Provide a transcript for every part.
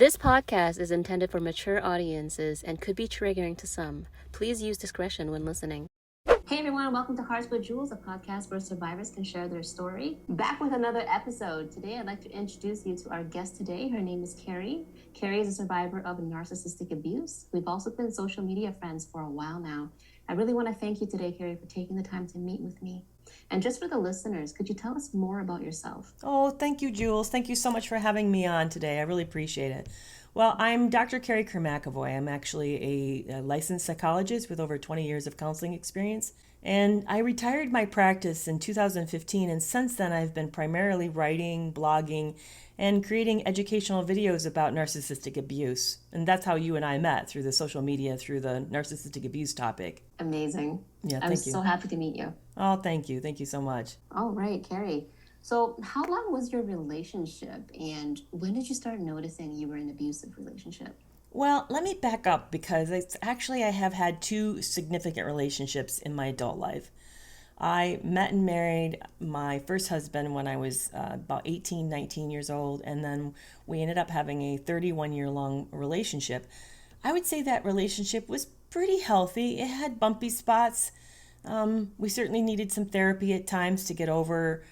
This podcast is intended for mature audiences and could be triggering to some. Please use discretion when listening. Hey everyone, welcome to Hearts with Jules, a podcast where survivors can share their story. Back with another episode. Today I'd like to introduce you to our guest today. Her name is Kerry. Kerry is a survivor of narcissistic abuse. We've also been social media friends for a while now. I really want to thank you today, Kerry, for taking the time to meet with me. And just for the listeners, could you tell us more about yourself? Oh, thank you, Jules. Thank you so much for having me on today. I really appreciate it. Well, I'm Dr. Kerry McAvoy. I'm actually a licensed psychologist with over 20 years of counseling experience. And I retired my practice in 2015. And since then, I've been primarily writing, blogging, and creating educational videos about narcissistic abuse. And that's how you and I met, through the social media, through the narcissistic abuse topic. Amazing. Yeah, I'm thank you. so happy to meet you. Oh, thank you. Thank you so much. All right, Kerry. So how long was your relationship, and when did you start noticing you were in an abusive relationship? Well, let me back up, because I have had two significant relationships in my adult life. I met and married my first husband when I was about 18, 19 years old, and then we ended up having a 31-year-long relationship. I would say that relationship was pretty healthy. It had bumpy spots. We certainly needed some therapy at times to get over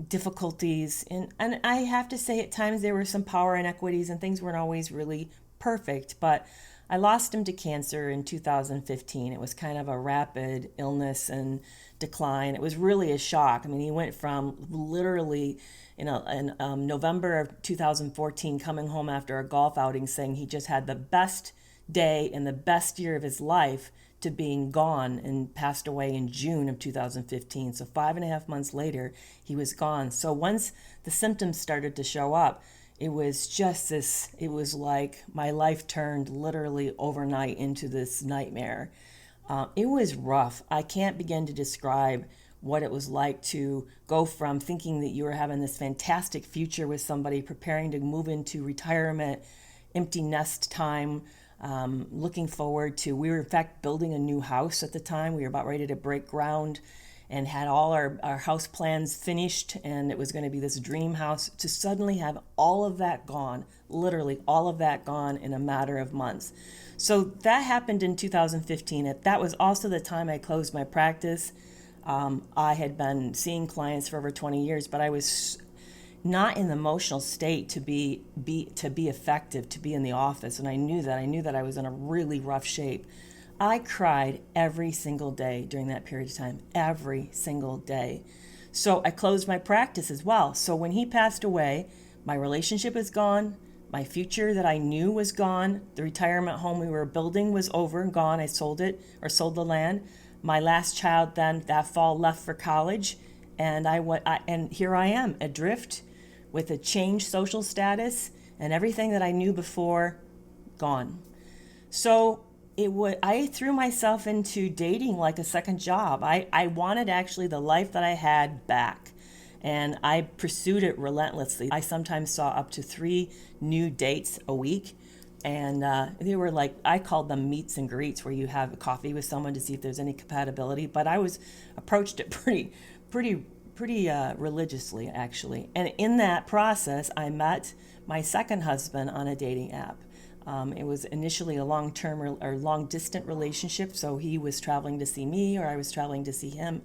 difficulties. And I have to say, at times there were some power inequities and things weren't always really perfect. But I lost him to cancer in 2015. It was kind of a rapid illness and decline. It was really a shock. I mean, he went from literally in November of 2014 coming home after a golf outing saying he just had the best day and the best year of his life to being gone, and passed away in June of 2015. So 5.5 months later, he was gone. So once the symptoms started to show up, it was just this, it was like my life turned literally overnight into this nightmare. It was rough. I can't begin to describe what it was like to go from thinking that you were having this fantastic future with somebody, preparing to move into retirement, empty nest time, looking forward to, we were in fact building a new house at the time. We were about ready to break ground and had all our house plans finished, and it was going to be this dream house, to suddenly have all of that gone, literally all of that gone in a matter of months. So that happened in 2015. That was also the time I closed my practice. I had been seeing clients for over 20 years, but I was not in the emotional state to be effective, to be in the office. And I knew that I was in a really rough shape. I cried every single day during that period of time, every single day. So I closed my practice as well. So when he passed away, my relationship was gone. My future that I knew was gone. The retirement home we were building was over and gone. I sold it, or sold the land. My last child then that fall left for college. And and here I am, adrift, with a changed social status, and everything that I knew before, gone. So I threw myself into dating like a second job. I wanted actually the life that I had back, and I pursued it relentlessly. I sometimes saw up to 3 new dates a week, and they were like, I called them meets and greets, where you have a coffee with someone to see if there's any compatibility. But I approached it pretty religiously, actually. And in that process, I met my second husband on a dating app. It was initially a long-term or long-distance relationship, so he was traveling to see me, or I was traveling to see him.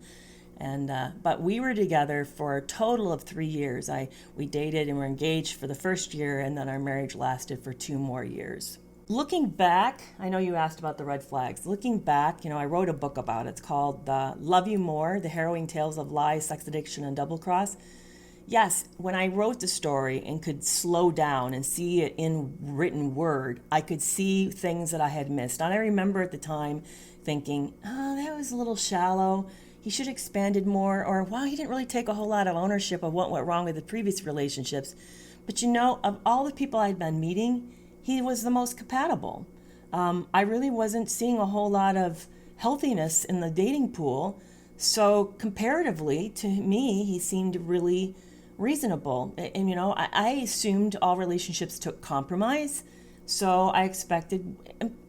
And but we were together for a total of 3 years. We dated and were engaged for the first year, and then our marriage lasted for 2 more years. Looking back, I know you asked about the red flags. Looking back, I wrote a book about it. It's called Love You More, The Harrowing Tales of Lies, Sex Addiction, and Double Cross. Yes, when I wrote the story and could slow down and see it in written word, I could see things that I had missed. And I remember at the time thinking, oh, that was a little shallow. He should have expanded more. Or, wow, he didn't really take a whole lot of ownership of what went wrong with the previous relationships. But of all the people I'd been meeting, he was the most compatible. I really wasn't seeing a whole lot of healthiness in the dating pool. So comparatively to me, he seemed really reasonable. And I assumed all relationships took compromise, So I expected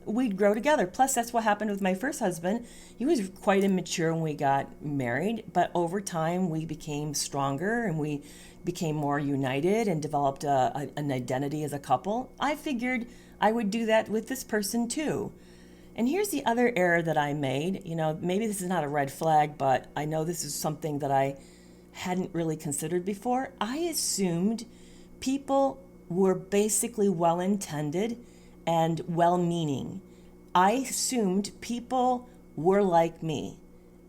we'd grow together. Plus, that's what happened with my first husband. He was quite immature when we got married, but over time we became stronger and we became more united and developed an identity as a couple. I figured I would do that with this person too. And here's the other error that I made. Maybe this is not a red flag, but I know this is something that I hadn't really considered before. I assumed people were basically well-intended and well-meaning. I assumed people were like me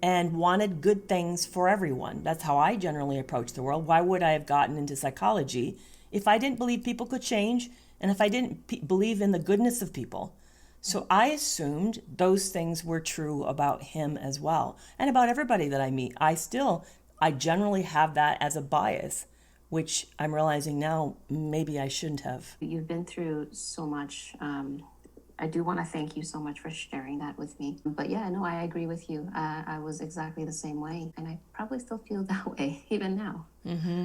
and wanted good things for everyone. That's how I generally approach the world. Why would I have gotten into psychology if I didn't believe people could change and if I didn't believe in the goodness of people? So I assumed those things were true about him as well and about everybody that I meet. I generally have that as a bias, which I'm realizing now maybe I shouldn't have. You've been through so much. I do want to thank you so much for sharing that with me. But yeah, no, I agree with you. I was exactly the same way. And I probably still feel that way even now. Mm-hmm.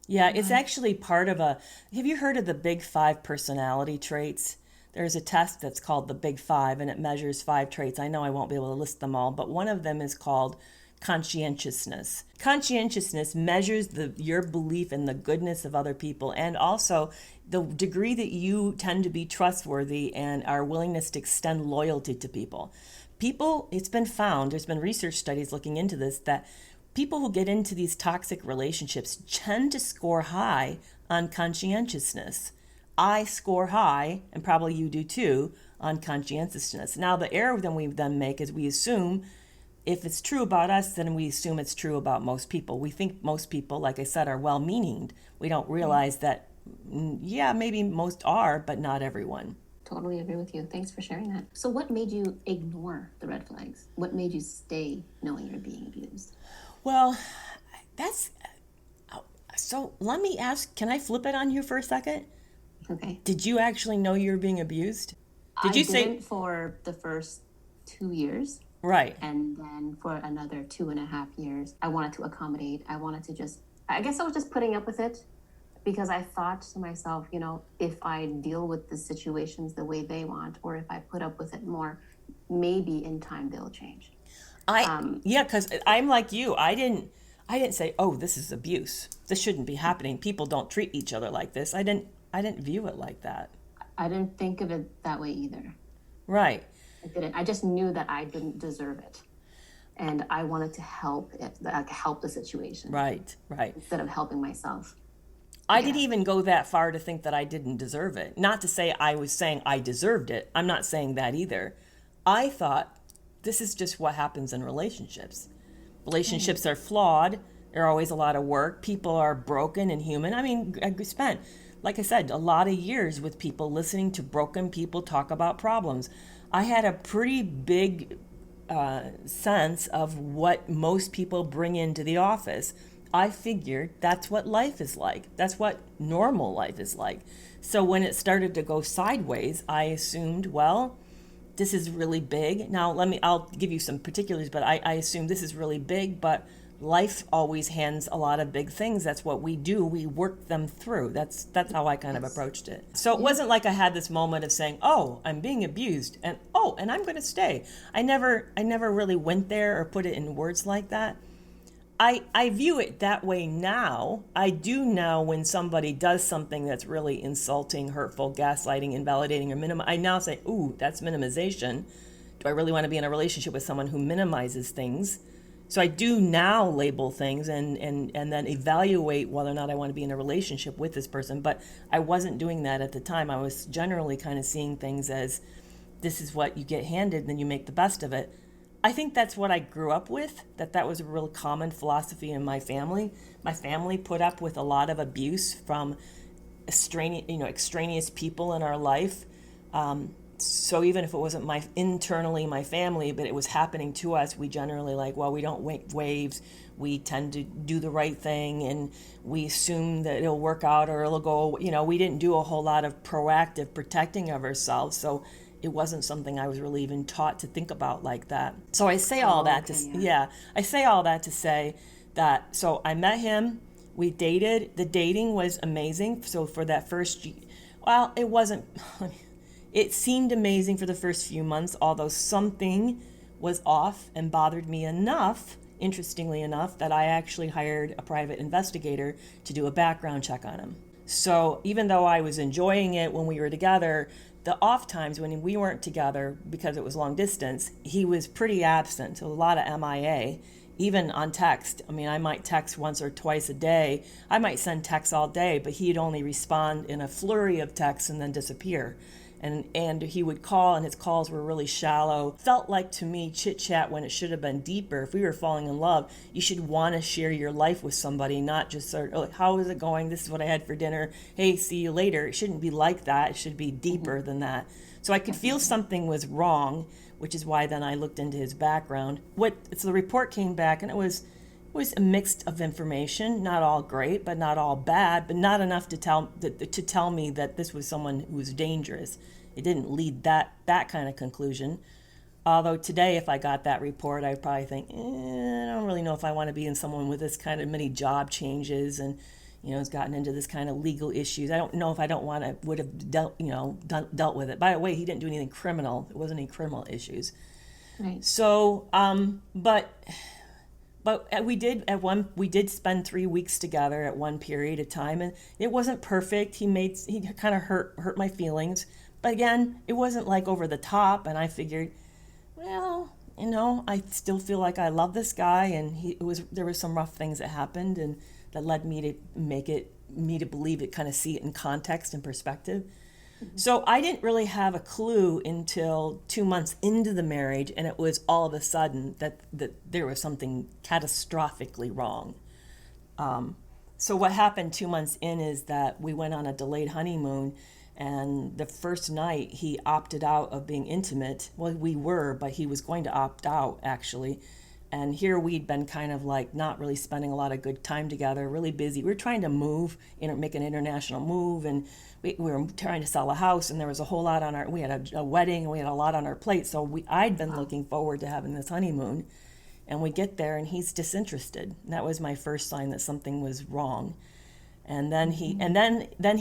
Yeah, it's actually part of have you heard of the Big 5 personality traits? There's a test that's called the Big 5 and it measures 5 traits. I know I won't be able to list them all, but one of them is called conscientiousness. Conscientiousness measures your belief in the goodness of other people and also the degree that you tend to be trustworthy and our willingness to extend loyalty to people. It's been found, there's been research studies looking into this, that people who get into these toxic relationships tend to score high on conscientiousness. I score high, and probably you do too, on conscientiousness. Now, the error that we then make is we assume if it's true about us, then we assume it's true about most people. We think most people, like I said, are well-meaning. We don't realize that, yeah, maybe most are, but not everyone. Totally agree with you. Thanks for sharing that. So what made you ignore the red flags? What made you stay knowing you're being abused? Well, so let me ask, can I flip it on you for a second? Okay. Did you actually know you were being abused? I didn't for the first 2 years. Right. And then for another 2.5 years, I wanted to accommodate. I guess I was just putting up with it because I thought to myself, if I deal with the situations the way they want, or if I put up with it more, maybe in time they'll change. Because I'm like you. I didn't say, oh, this is abuse. This shouldn't be happening. People don't treat each other like this. I didn't view it like that. I didn't think of it that way either. Right. I didn't. I just knew that I didn't deserve it. And I wanted to help the situation. Right. Instead of helping myself. I didn't even go that far to think that I didn't deserve it. Not to say I was saying I deserved it. I'm not saying that either. I thought this is just what happens in relationships. Relationships are flawed. There are always a lot of work. People are broken and human. I mean, I spent, like I said, a lot of years with people listening to broken people talk about problems. I had a pretty big sense of what most people bring into the office. I figured that's what life is like. That's what normal life is like. So when it started to go sideways, I assumed, well, this is really big. Now, I'll give you some particulars, but I assume this is really big, but life always hands a lot of big things. That's what we do. We work them through. That's how I kind of approached it. So it wasn't like I had this moment of saying, oh, I'm being abused and I'm going to stay. I never really went there or put it in words like that. I view it that way now. I do now when somebody does something that's really insulting, hurtful, gaslighting, invalidating, or I now say, ooh, that's minimization. Do I really want to be in a relationship with someone who minimizes things? So I do now label things and then evaluate whether or not I want to be in a relationship with this person. But I wasn't doing that at the time. I was generally kind of seeing things as this is what you get handed, and then you make the best of it. I think that's what I grew up with, that was a real common philosophy in my family. My family put up with a lot of abuse from extraneous people in our life. So even if it wasn't internally my family, but it was happening to us, we generally we don't make waves. We tend to do the right thing, and we assume that it'll work out or it'll go. We didn't do a whole lot of proactive protecting of ourselves. So it wasn't something I was really even taught to think about like that. So I say all that I say all that to say that, so I met him, we dated, the dating was amazing. So for that first, well, it wasn't, It seemed amazing for the first few months, although something was off and bothered me enough, interestingly enough, that I actually hired a private investigator to do a background check on him. So even though I was enjoying it when we were together, the off times when we weren't together, because it was long distance, he was pretty absent, a lot of MIA, even on text. I mean, I might text once or twice a day. I might send texts all day, but he'd only respond in a flurry of texts and then disappear. And he would call, and his calls were really shallow. Felt like, to me, chit-chat when it should have been deeper. If we were falling in love, you should want to share your life with somebody, not just sort of, how is it going? This is what I had for dinner. Hey, see you later. It shouldn't be like that. It should be deeper than that. So I could feel something was wrong, which is why then I looked into his background. So the report came back, and it was a mix of information, not all great, but not all bad, but not enough to tell me that this was someone who was dangerous. It didn't lead that kind of conclusion. Although today, if I got that report, I'd probably think, I don't really know if I want to be in someone with this kind of many job changes and, has gotten into this kind of legal issues. I don't know if I would have dealt with it. By the way, he didn't do anything criminal. There wasn't any criminal issues. Right. So, But we did spend 3 weeks together at one period of time, and it wasn't perfect. He kind of hurt my feelings, but again, it wasn't like over the top. And I figured, well, I still feel like I love this guy, and there were some rough things that happened, and that led me to believe it, kind of see it in context and perspective. Mm-hmm. So I didn't really have a clue until 2 months into the marriage, and it was all of a sudden that there was something catastrophically wrong. So what happened 2 months in is that we went on a delayed honeymoon, and the first night he opted out of being intimate. Well, we were, but he was going to opt out, actually. And here we'd been kind of like not really spending a lot of good time together, really busy. We were trying to make an international move, and we were trying to sell a house, and there was a whole lot we had a wedding, and we had a lot on our plate. So I'd been looking forward to having this honeymoon, and we get there and he's disinterested. And that was my first sign that something was wrong. And then he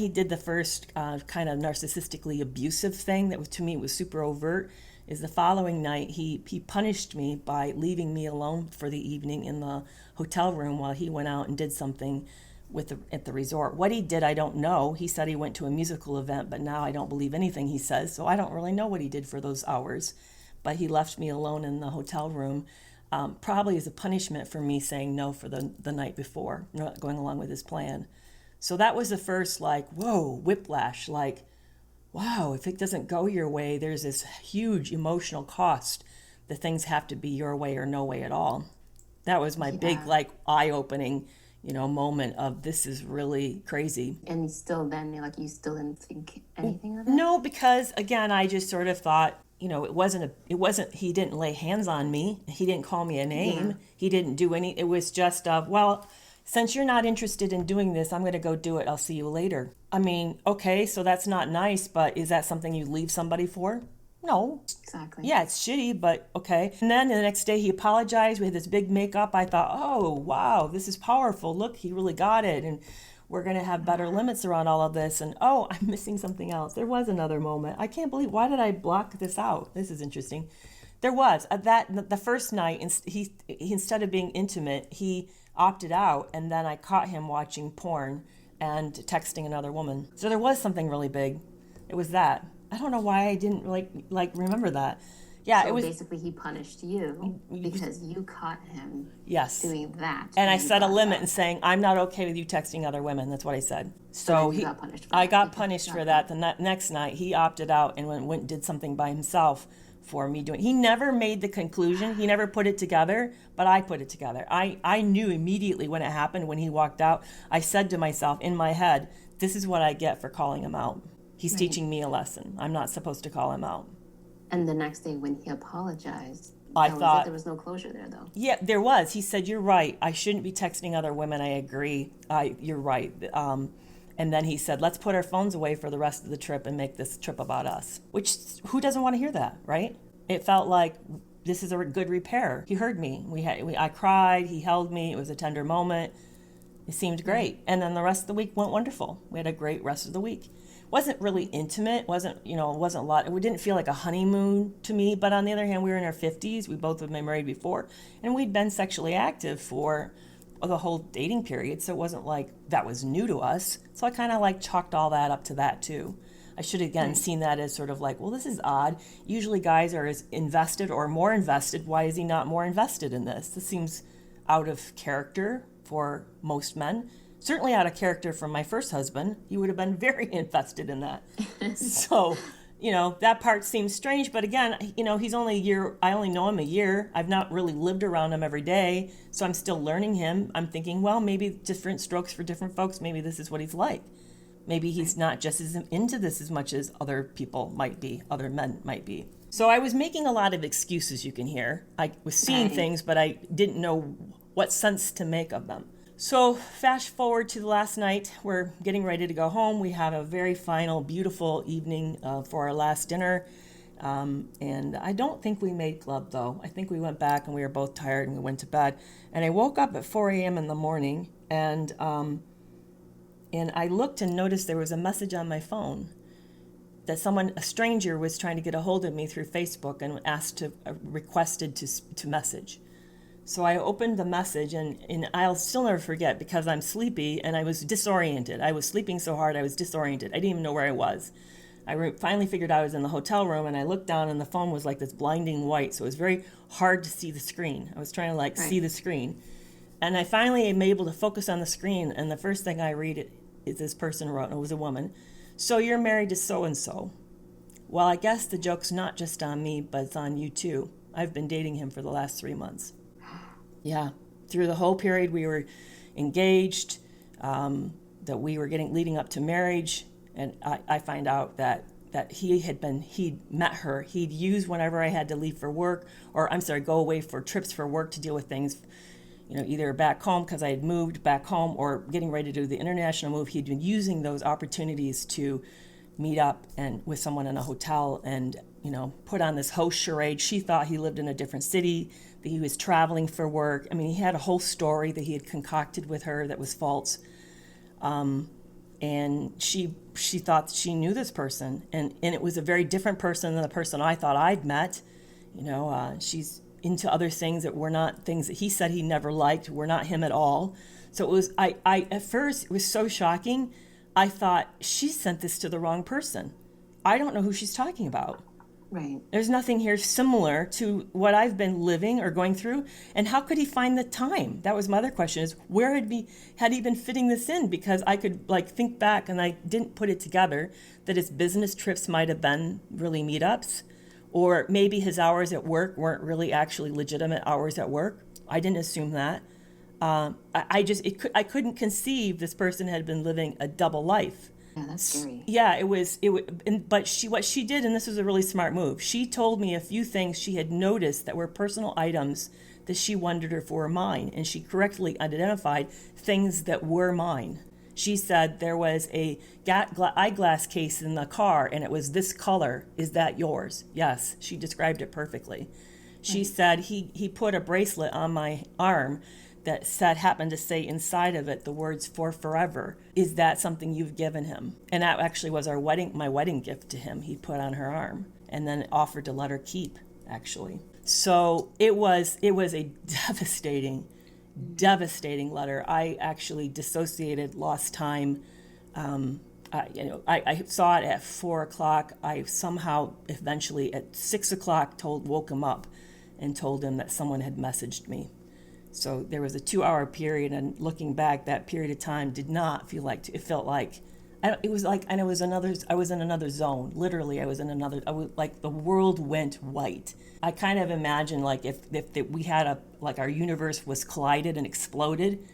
did the first kind of narcissistically abusive thing that was, to me, was super overt. Is the following night he punished me by leaving me alone for the evening in the hotel room while he went out and did something at the resort. What he did, I don't know. He said he went to a musical event, but now I don't believe anything he says, so I don't really know what he did for those hours. But he left me alone in the hotel room, probably as a punishment for me saying no for the night before, not going along with his plan. So that was the first, whiplash, wow, if it doesn't go your way, there's this huge emotional cost. The things have to be your way or no way at all. That was my big, eye-opening, moment of this is really crazy. And you still didn't think anything of it? No, because again, I just sort of thought, it wasn't, he didn't lay hands on me. He didn't call me a name. Yeah. He didn't do it was just since you're not interested in doing this, I'm going to go do it. I'll see you later. I mean, okay, so that's not nice, but is that something you leave somebody for? No. Exactly. Yeah, it's shitty, but okay. And then the next day he apologized. We had this big makeup. I thought, oh, wow, this is powerful. Look, he really got it. And we're going to have better limits around all of this. And oh, I'm missing something else. There was another moment. I can't believe, why did I block this out? This is interesting. There was. The first night, he instead of being intimate, he opted out, and then I caught him watching porn and texting another woman. So there was something really big. It was that. I don't know why I didn't remember that. Yeah, so it was basically he punished you because you caught him doing that. And I set a limit and saying, I'm not okay with you texting other women. That's what I said. So you got punished for I that. got punished for that. The next night he opted out and went and did something by himself for me doing. He never made the conclusion. He never put it together, but I put it together. I knew immediately when it happened, when he walked out. I said to myself in my head, this is what I get for calling him out. He's teaching me a lesson. I'm not supposed to call him out. And the next day when he apologized, I thought there was no closure there, though. Yeah, there was. He said, you're right. I shouldn't be texting other women. I agree. You're right. And then he said, let's put our phones away for the rest of the trip and make this trip about us. Which, who doesn't want to hear that, right? It felt like this is a good repair. He heard me. I cried. He held me. It was a tender moment. It seemed great. And then the rest of the week went wonderful. We had a great rest of the week. wasn't really intimate, wasn't a lot. It didn't feel like a honeymoon to me. But on the other hand, we were in our 50s. We both had been married before, and we'd been sexually active for the whole dating period. So it wasn't like that was new to us. So I kind of like chalked all that up to that too. I should have again seen that as sort of like, well, this is odd. Usually guys are as invested or more invested. Why is he not more invested in this? This seems out of character for most men. Certainly out of character from my first husband. He would have been very invested in that. So, that part seems strange. But again, he's only a year. I only know him a year. I've not really lived around him every day. So I'm still learning him. I'm thinking, well, maybe different strokes for different folks. Maybe this is what he's like. Maybe he's not just as into this as much as other people might be, other men might be. So I was making a lot of excuses, you can hear. I was seeing things, but I didn't know what sense to make of them. So fast forward to last night, we're getting ready to go home. We had a very final, beautiful evening for our last dinner. And I don't think we made love, though. I think we went back and we were both tired and we went to bed. And I woke up at 4 a.m. in the morning and I looked and noticed there was a message on my phone that a stranger was trying to get a hold of me through Facebook and requested to message. So I opened the message, and I'll still never forget because I'm sleepy and I was disoriented. I was sleeping so hard I was disoriented. I didn't even know where I was. I finally figured out I was in the hotel room, and I looked down and the phone was like this blinding white, so it was very hard to see the screen. I was trying to see the screen. And I finally am able to focus on the screen, and the first thing I read is this person wrote, and it was a woman. So you're married to so-and-so. Well, I guess the joke's not just on me, but it's on you too. I've been dating him for the last 3 months. Yeah, through the whole period we were engaged, that we were leading up to marriage, and I find out that he'd met her. He'd used whenever I had to leave for work, go away for trips for work to deal with things, either back home because I had moved back home or getting ready to do the international move. He'd been using those opportunities to meet up and with someone in a hotel and, put on this host charade. She thought he lived in a different city, that he was traveling for work. I mean, he had a whole story that he had concocted with her that was false. And she thought she knew this person. And it was a very different person than the person I thought I'd met. She's into other things that were not things that he said he never liked, were not him at all. So it was, at first, it was so shocking. I thought, she sent this to the wrong person. I don't know who she's talking about. Right. There's nothing here similar to what I've been living or going through. And how could he find the time? That was my other question, is where had he been fitting this in? Because I could think back, and I didn't put it together, that his business trips might have been really meetups, or maybe his hours at work weren't really actually legitimate hours at work. I didn't assume that. I couldn't conceive this person had been living a double life. Yeah, that's scary. Yeah, but what she did, and this was a really smart move, she told me a few things she had noticed that were personal items that she wondered if were mine, and she correctly identified things that were mine. She said there was a eyeglass case in the car, and it was this color. Is that yours? Yes, she described it perfectly. She said he put a bracelet on my arm that happened to say inside of it the words "for forever." Is that something you've given him? And that actually was my wedding gift to him. He put on her arm and then offered to let her keep, actually. So it was a devastating letter. I actually dissociated, lost time. I saw it at 4:00. I somehow eventually at 6:00 woke him up and told him that someone had messaged me. So there was a 2-hour period, and looking back, that period of time did not feel like, it felt like, it was like, and I was in another zone. Literally, like the world went white. I kind of imagine if we had our universe was collided and exploded.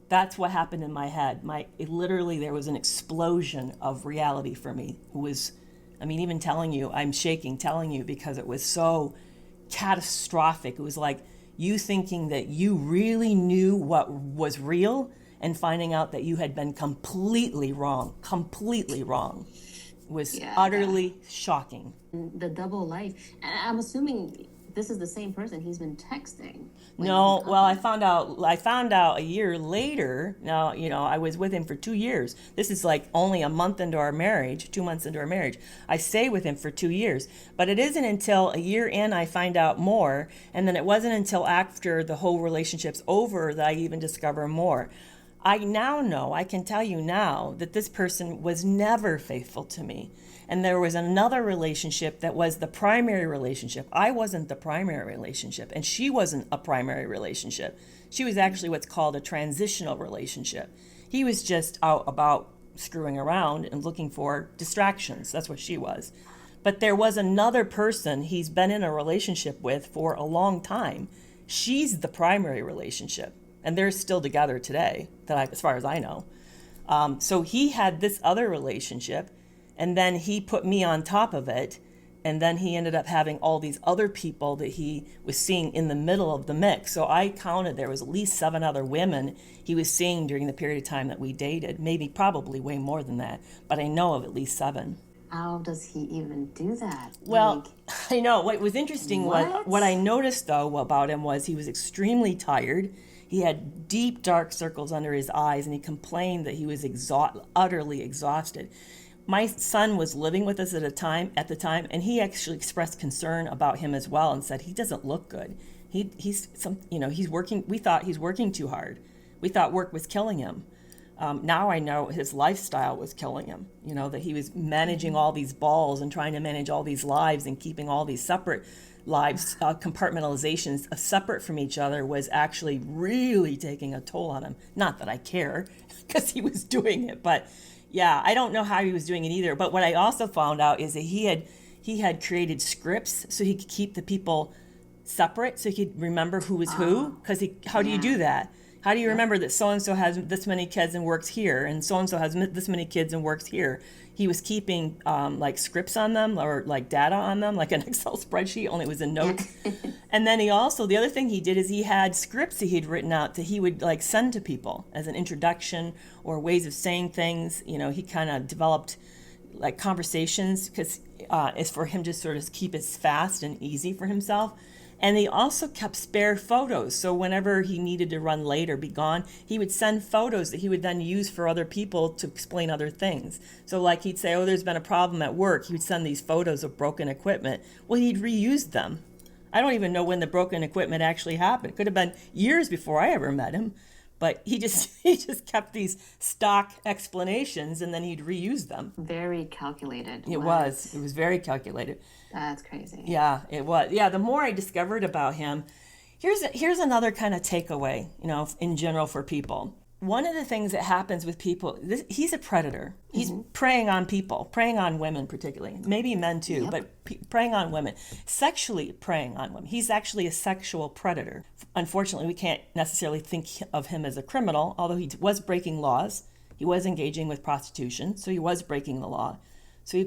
That's what happened in my head. Literally, there was an explosion of reality for me. It was, even telling you, I'm shaking telling you because it was so catastrophic. It was like you thinking that you really knew what was real and finding out that you had been completely wrong. It was utterly shocking. The double life. And I'm assuming this is the same person he's been texting. No, well, I found out a year later. Now, I was with him for 2 years. This is like only a month into our marriage, 2 months into our marriage. I stayed with him for 2 years. But it isn't until a year in I find out more. And then it wasn't until after the whole relationship's over that I even discover more. I now know, I can tell you now, that this person was never faithful to me. And there was another relationship that was the primary relationship. I wasn't the primary relationship, and she wasn't a primary relationship. She was actually what's called a transitional relationship. He was just out about screwing around and looking for distractions. That's what she was. But there was another person he's been in a relationship with for a long time. She's the primary relationship, and they're still together today, as far as I know. So he had this other relationship, and then he put me on top of it, and then he ended up having all these other people that he was seeing in the middle of the mix. So I counted there was at least 7 other women he was seeing during the period of time that we dated, probably way more than that, but I know of at least 7. How does he even do that? Well, I know. What was interesting what I noticed, though, about him was he was extremely tired. He had deep, dark circles under his eyes, and he complained that he was utterly exhausted. My son was living with us at the time, and he actually expressed concern about him as well and said he doesn't look good. He's working. We thought he's working too hard. We thought work was killing him. Now I know his lifestyle was killing him. That he was managing all these balls and trying to manage all these lives and keeping all these separate lives, compartmentalizations separate from each other was actually really taking a toll on him. Not that I care, because he was doing it, but. Yeah, I don't know how he was doing it either. But what I also found out is that he had created scripts so he could keep the people separate, so he could remember who was who. Because how do you do that? How do you remember that so-and-so has this many kids and works here, and so-and-so has this many kids and works here? He was keeping like scripts on them, or like data on them, like an Excel spreadsheet, only it was in notes. And then the other thing he did is he had scripts that he'd written out that he would like send to people as an introduction or ways of saying things. He kind of developed like conversations because it's for him to sort of keep it fast and easy for himself. And he also kept spare photos. So whenever he needed to run late or be gone, he would send photos that he would then use for other people to explain other things. So like he'd say, there's been a problem at work. He would send these photos of broken equipment. Well, he'd reuse them. I don't even know when the broken equipment actually happened. It could have been years before I ever met him. But he just kept these stock explanations, and then he'd reuse them. Very calculated. It was very calculated. That's crazy. Yeah, it was. Yeah, the more I discovered about him, here's another kind of takeaway, in general for people. One of the things that happens with people, he's a predator. He's preying on people, preying on women particularly, maybe men too, but preying on women, sexually preying on women. He's actually a sexual predator. Unfortunately, we can't necessarily think of him as a criminal, although he was breaking laws. He was engaging with prostitution, so he was breaking the law.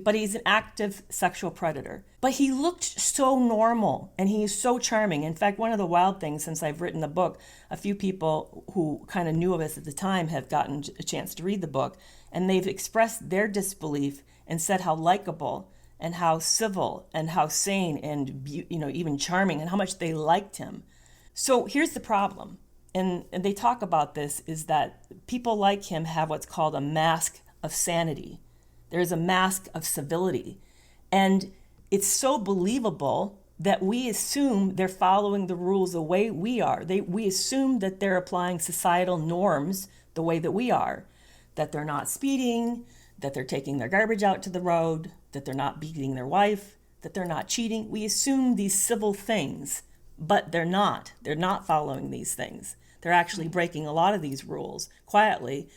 But he's an active sexual predator. But he looked so normal, and he's so charming. In fact, one of the wild things since I've written the book, a few people who kind of knew of us at the time have gotten a chance to read the book, and they've expressed their disbelief and said how likable and how civil and how sane and even charming and how much they liked him. So here's the problem, and they talk about this, is that people like him have what's called a mask of sanity. There's a mask of civility. And it's so believable that we assume they're following the rules the way we are. We assume that they're applying societal norms the way that we are, that they're not speeding, that they're taking their garbage out to the road, that they're not beating their wife, that they're not cheating. We assume these civil things, but they're not. They're not following these things. They're actually breaking a lot of these rules quietly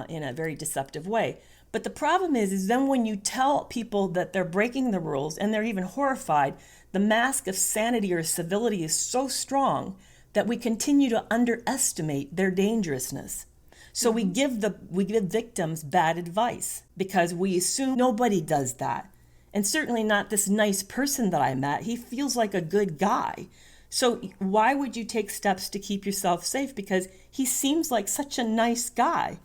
in a very deceptive way. But the problem is then when you tell people that they're breaking the rules and they're even horrified, the mask of sanity or civility is so strong that we continue to underestimate their dangerousness. So we give victims bad advice because we assume nobody does that. And certainly not this nice person that I met. He feels like a good guy. So why would you take steps to keep yourself safe? Because he seems like such a nice guy.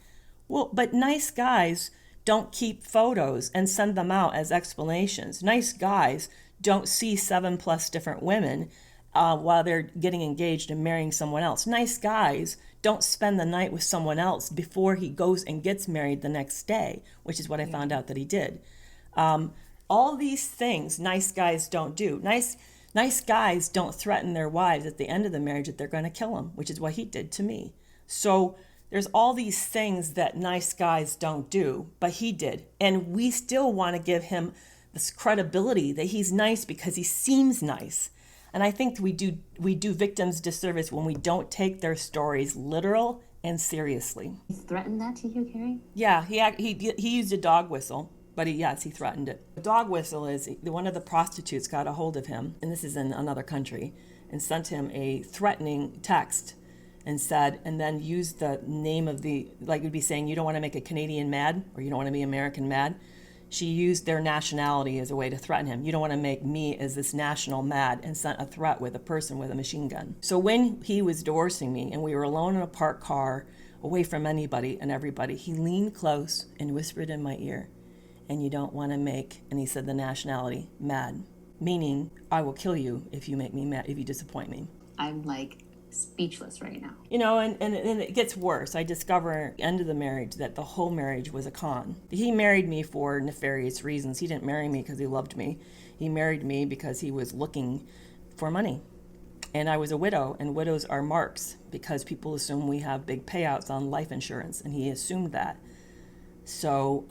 Well, but nice guys don't keep photos and send them out as explanations. Nice guys don't see 7+ different women while they're getting engaged and marrying someone else. Nice guys don't spend the night with someone else before he goes and gets married the next day, which is what I found out that he did. All these things nice guys don't do. Nice guys don't threaten their wives at the end of the marriage that they're going to kill them, which is what he did to me. So there's all these things that nice guys don't do, but he did. And we still want to give him this credibility that he's nice because he seems nice. And I think we do victims disservice when we don't take their stories literal and seriously. He's threatened that to you, Kerry? Yeah, he used a dog whistle, but he threatened it. The dog whistle is one of the prostitutes got a hold of him, and this is in another country, and sent him a threatening text and said, and then used the name of like you'd be saying, you don't want to make a Canadian mad, or you don't want to be American mad. She used their nationality as a way to threaten him. You don't want to make me as this national mad, and sent a threat with a person with a machine gun. So when he was divorcing me and we were alone in a parked car, away from anybody and everybody, he leaned close and whispered in my ear, and you don't want to make, and he said the nationality, mad. Meaning, I will kill you if you make me mad, if you disappoint me. I'm like speechless right now. And it gets worse. I discover at the end of the marriage that the whole marriage was a con. He married me for nefarious reasons. He didn't marry me because he loved me. He married me because he was looking for money. And I was a widow, and widows are marks because people assume we have big payouts on life insurance, and he assumed that. So,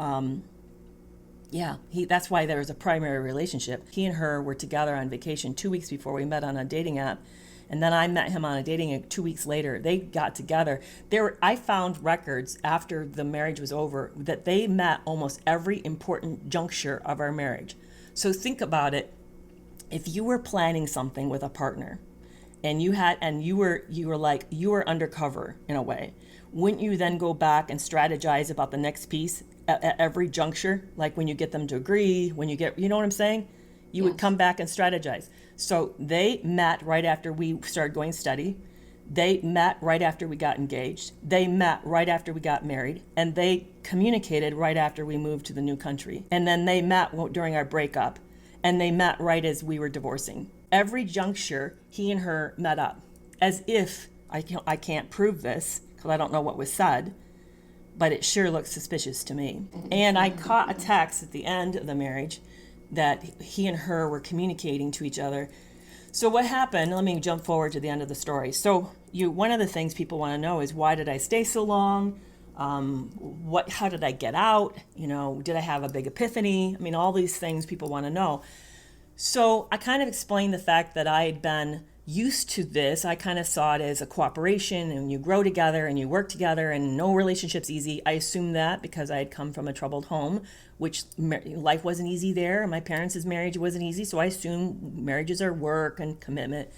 that's why there was a primary relationship. He and her were together on vacation 2 weeks before we met on a dating app. And then I met him on a dating app 2 weeks later. They got together. I found records after the marriage was over that they met almost every important juncture of our marriage. So think about it. If you were planning something with a partner and you were undercover in a way, wouldn't you then go back and strategize about the next piece at every juncture? Like when you get them to agree, you know what I'm saying? You would come back and strategize. So they met right after we started going steady. They met right after we got engaged. They met right after we got married. And they communicated right after we moved to the new country. And then they met during our breakup. And they met right as we were divorcing. Every juncture, he and her met up. As if, I can't prove this because I don't know what was said, but it sure looks suspicious to me. And I caught a text at the end of the marriage that he and her were communicating to each other. So what happened, let me jump forward to the end of the story. So one of the things people want to know is, why did I stay so long? How did I get out? Did I have a big epiphany? I mean, all these things people want to know. So I kind of explained the fact that I had been used to this. I kind of saw it as a cooperation, and you grow together and you work together, and no relationship's easy. I assumed that because I had come from a troubled home, which life wasn't easy there. My parents' marriage wasn't easy, so I assumed marriages are work and commitment.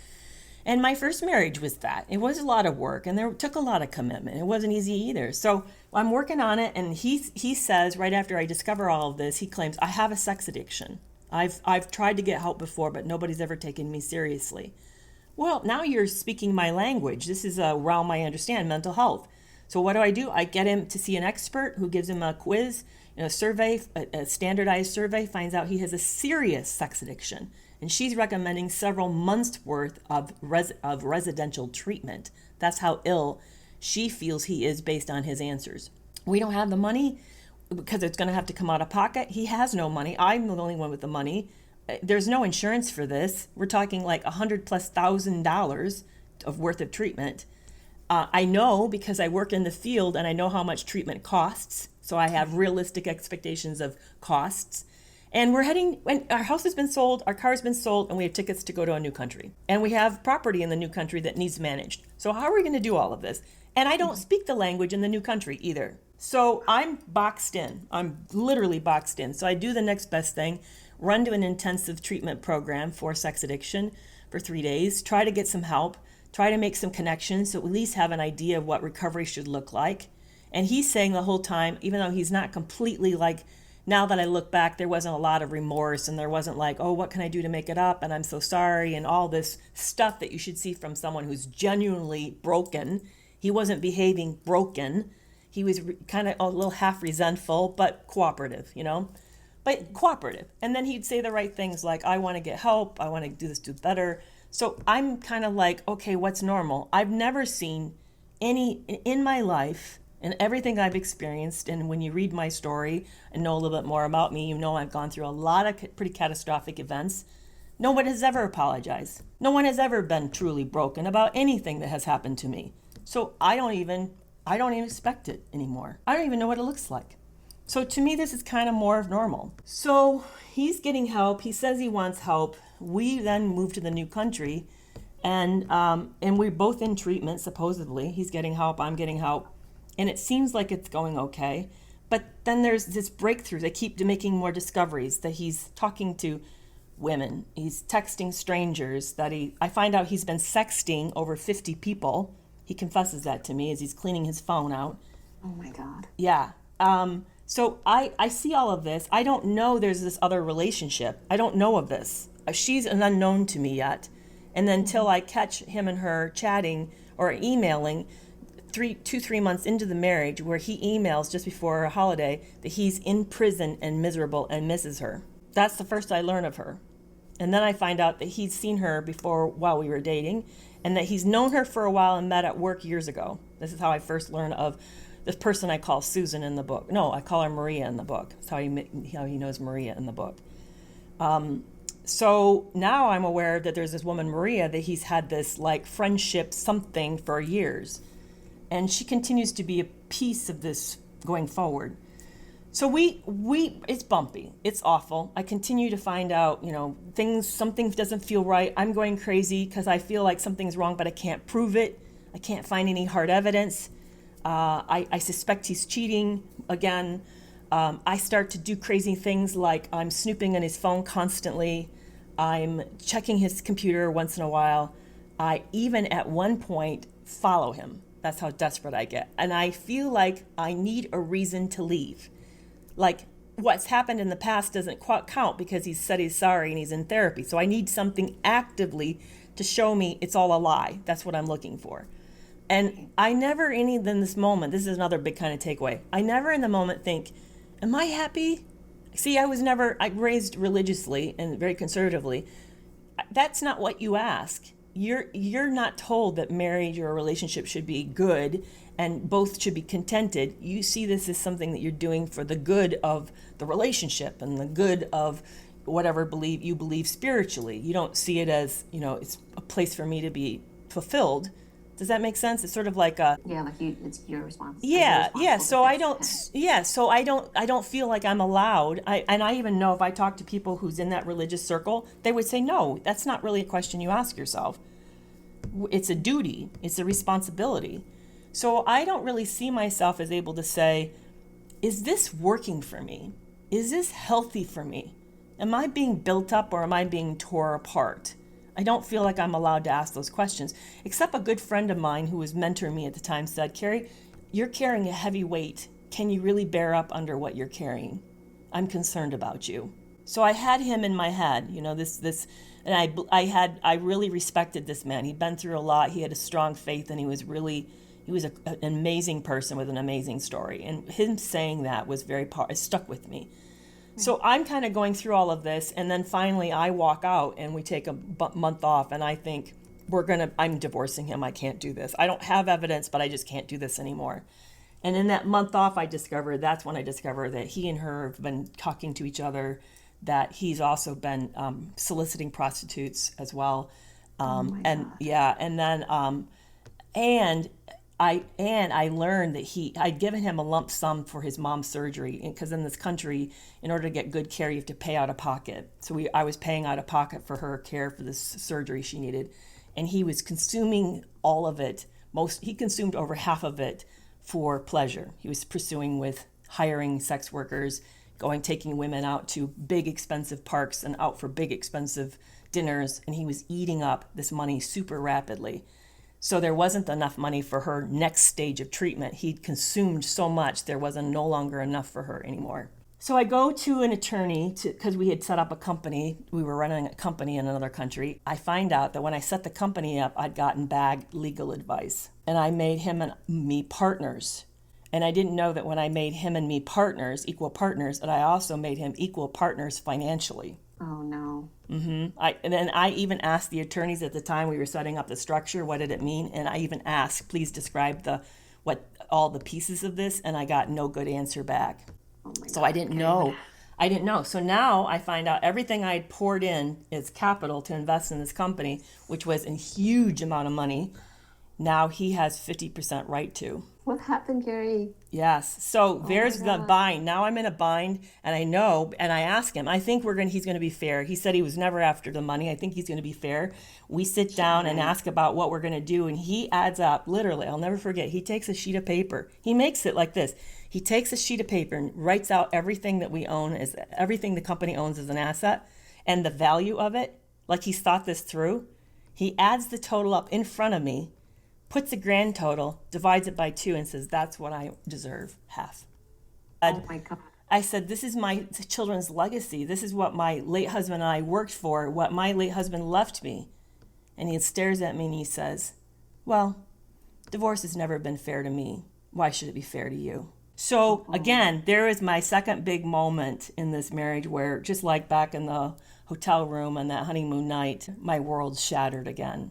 And my first marriage was that. It was a lot of work, and it took a lot of commitment. It wasn't easy either. So I'm working on it, and he says, right after I discover all of this, he claims, I have a sex addiction. I've tried to get help before, but nobody's ever taken me seriously. Well, now you're speaking my language. This is a realm I understand, mental health. So what do? I get him to see an expert who gives him a quiz, a survey, a standardized survey, finds out he has a serious sex addiction. And she's recommending several months' worth of residential treatment. That's how ill she feels he is based on his answers. We don't have the money because it's going to have to come out of pocket. He has no money. I'm the only one with the money. There's no insurance for this. We're talking like $100,000+ of worth of treatment. I know because I work in the field and I know how much treatment costs. So I have realistic expectations of costs. And when our house has been sold, our car's been sold, and we have tickets to go to a new country. And we have property in the new country that needs managed. So how are we going to do all of this? And I don't speak the language in the new country either. So I'm boxed in. I'm literally boxed in. So I do the next best thing. Run to an intensive treatment program for sex addiction for 3 days, try to get some help, try to make some connections so at least have an idea of what recovery should look like. And he's saying the whole time, even though he's not completely now that I look back, there wasn't a lot of remorse, and there wasn't oh, what can I do to make it up? And I'm so sorry, and all this stuff that you should see from someone who's genuinely broken. He wasn't behaving broken. He was kind of a little half resentful, but cooperative, but cooperative. And then he'd say the right things like, I want to get help. I want to do this, do better. So I'm kind of like, okay, what's normal? I've never seen any in my life and everything I've experienced. And when you read my story and know a little bit more about me, I've gone through a lot of pretty catastrophic events. No one has ever apologized. No one has ever been truly broken about anything that has happened to me. So I don't even expect it anymore. I don't even know what it looks like. So to me, this is kind of more of normal. So he's getting help. He says he wants help. We then move to the new country, and we're both in treatment, supposedly. He's getting help, I'm getting help. And it seems like it's going okay. But then there's this breakthrough. They keep making more discoveries that he's talking to women. He's texting strangers, I find out he's been sexting over 50 people. He confesses that to me as he's cleaning his phone out. Oh my God. Yeah. So I see all of this. I don't know there's this other relationship. I don't know of this. She's an unknown to me yet. And then until I catch him and her chatting or emailing 3 months into the marriage, where he emails just before a holiday that he's in prison and miserable and misses her. That's the first I learn of her. And then I find out that he'd seen her before while we were dating, and that he's known her for a while and met at work years ago. This is how I first learned of this person I call Susan in the book. No, I call her Maria in the book. That's how he knows Maria in the book. So now I'm aware that there's this woman, Maria, that he's had this like friendship something for years. And she continues to be a piece of this going forward. So it's bumpy. It's awful. I continue to find out, something doesn't feel right. I'm going crazy because I feel like something's wrong, but I can't prove it. I can't find any hard evidence. I suspect he's cheating again. I start to do crazy things like I'm snooping on his phone constantly. I'm checking his computer once in a while. I even at one point follow him. That's how desperate I get. And I feel like I need a reason to leave. Like what's happened in the past doesn't quite count because he's said he's sorry and he's in therapy. So I need something actively to show me it's all a lie. That's what I'm looking for. And I never in this moment, this is another big kind of takeaway. I never in the moment think, am I happy? See, I raised religiously and very conservatively. That's not what you ask. You're not told that marriage or a relationship should be good and both should be contented. You see this as something that you're doing for the good of the relationship and the good of whatever you believe spiritually. You don't see it as, it's a place for me to be fulfilled. Does that make sense? It's sort of like it's your responsibility. Yeah. So I don't feel like I'm allowed. I even know if I talk to people who's in that religious circle, they would say, no, that's not really a question you ask yourself. It's a duty. It's a responsibility. So I don't really see myself as able to say, is this working for me? Is this healthy for me? Am I being built up or am I being tore apart? I don't feel like I'm allowed to ask those questions, except a good friend of mine who was mentoring me at the time said, Kerry, you're carrying a heavy weight. Can you really bear up under what you're carrying? I'm concerned about you. So I had him in my head, and I really respected this man. He'd been through a lot. He had a strong faith, and he was an amazing person with an amazing story. And him saying that was it stuck with me. So I'm kind of going through all of this, and then finally I walk out and we take a month off, and I think I'm divorcing him. I can't do this. I don't have evidence, but I just can't do this anymore. And in that month off, that's when I discover that he and her have been talking to each other, that he's also been soliciting prostitutes as well. And I learned that I'd given him a lump sum for his mom's surgery, because in this country, in order to get good care, you have to pay out of pocket. So I was paying out of pocket for her care for this surgery she needed, and he was consuming all of it. He consumed over half of it for pleasure. He was pursuing with hiring sex workers, taking women out to big expensive parks and out for big expensive dinners, and he was eating up this money super rapidly. So there wasn't enough money for her next stage of treatment. He'd consumed so much, there wasn't no longer enough for her anymore. So I go to an attorney because we had set up a company. We were running a company in another country. I find out that when I set the company up, I'd gotten bad legal advice. And I made him and me partners. And I didn't know that when I made him and me partners, equal partners, that I also made him equal partners financially. Oh, no. And then I even asked the attorneys at the time we were setting up the structure, what did it mean? And I even asked, please describe all the pieces of this, and I got no good answer back. Oh my So God. I didn't know. I didn't know. So now I find out everything I had poured in as capital to invest in this company, which was a huge amount of money, now he has 50% right to. What happened, Kerry? Yes. So there's the bind. Now I'm in a bind, and I know, and I ask him, I think he's going to be fair. He said he was never after the money. I think he's going to be fair. We sit down and ask about what we're going to do, and he adds up, literally, I'll never forget, he takes a sheet of paper. He makes it like this. He takes a sheet of paper and writes out everything that we own, everything the company owns as an asset, and the value of it, like he's thought this through. He adds the total up in front of me, puts a grand total, divides it by 2, and says, that's what I deserve, half. Oh my God. I said, this is my children's legacy. This is what my late husband and I worked for, what my late husband left me. And he stares at me and he says, well, divorce has never been fair to me. Why should it be fair to you? So again, there is my second big moment in this marriage where, just like back in the hotel room on that honeymoon night, my world shattered again.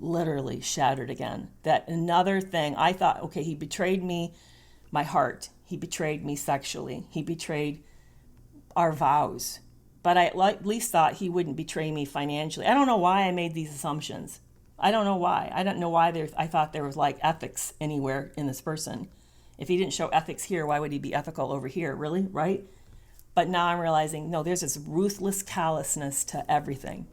Literally shattered again. That another thing, I thought, okay, he betrayed me, my heart. He betrayed me sexually. He betrayed our vows. But I at least thought he wouldn't betray me financially. I don't know why I made these assumptions. I don't know why. I don't know why I thought there was like ethics anywhere in this person. If he didn't show ethics here, why would he be ethical over here? Really? Right? But now I'm realizing, no, there's this ruthless callousness to everything.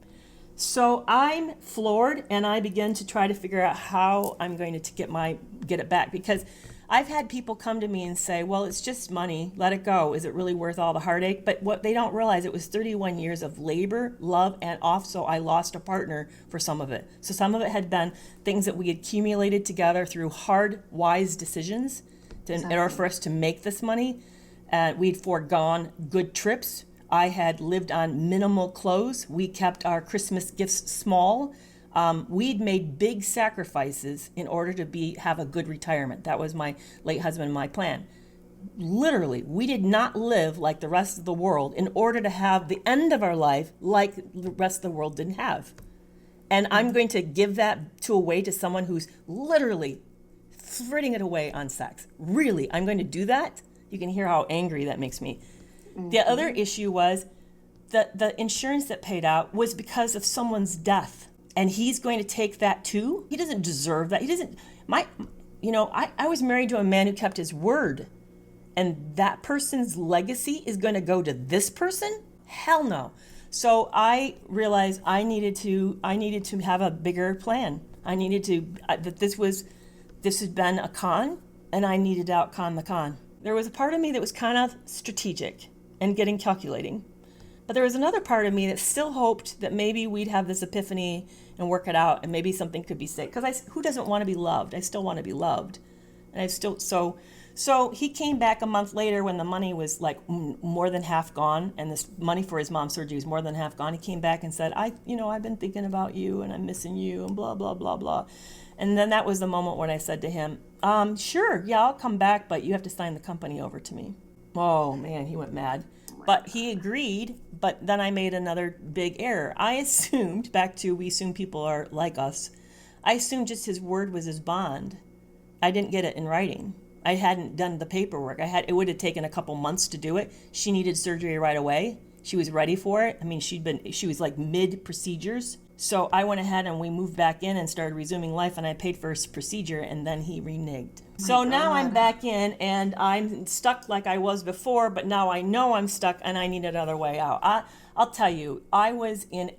So I'm floored, and I begin to try to figure out how I'm going to get it back, because I've had people come to me and say, well, it's just money, let it go. Is it really worth all the heartache? But what they don't realize, it was 31 years of labor, love, and also I lost a partner for some of it. So some of it had been things that we had accumulated together through hard, wise decisions in order for us to make this money. We'd foregone good trips. I had lived on minimal clothes. We kept our Christmas gifts small. We'd made big sacrifices in order to have a good retirement. That was my late husband and my plan. Literally, we did not live like the rest of the world in order to have the end of our life like the rest of the world didn't have. And I'm going to give that away to someone who's literally flirting it away on sex. Really, I'm going to do that? You can hear how angry that makes me. The other issue was that the insurance that paid out was because of someone's death. And he's going to take that too? He doesn't deserve that. He doesn't, I was married to a man who kept his word. And that person's legacy is going to go to this person? Hell no. So I realized I needed to have a bigger plan. I needed to, that this had been a con, and I needed to out-con the con. There was a part of me that was kind of strategic and getting calculating. But there was another part of me that still hoped that maybe we'd have this epiphany and work it out, and maybe something could be saved. Because who doesn't want to be loved? I still want to be loved. And so he came back a month later when the money was like more than half gone, and this money for his mom's surgery was more than half gone. He came back and said, I've been thinking about you, and I'm missing you, and blah, blah, blah, blah. And then that was the moment when I said to him, sure, yeah, I'll come back, but you have to sign the company over to me. Oh, man, he went mad. But he agreed, but then I made another big error. I assumed, we assume people are like us, I assumed just his word was his bond. I didn't get it in writing. I hadn't done the paperwork. It would have taken a couple months to do it. She needed surgery right away. She was ready for it. I mean, she was like mid-procedures. So I went ahead and we moved back in and started resuming life, and I paid for his procedure, and then he reneged. So now I'm back in, and I'm stuck like I was before, but now I know I'm stuck and I need another way out. I'll tell you, I was in,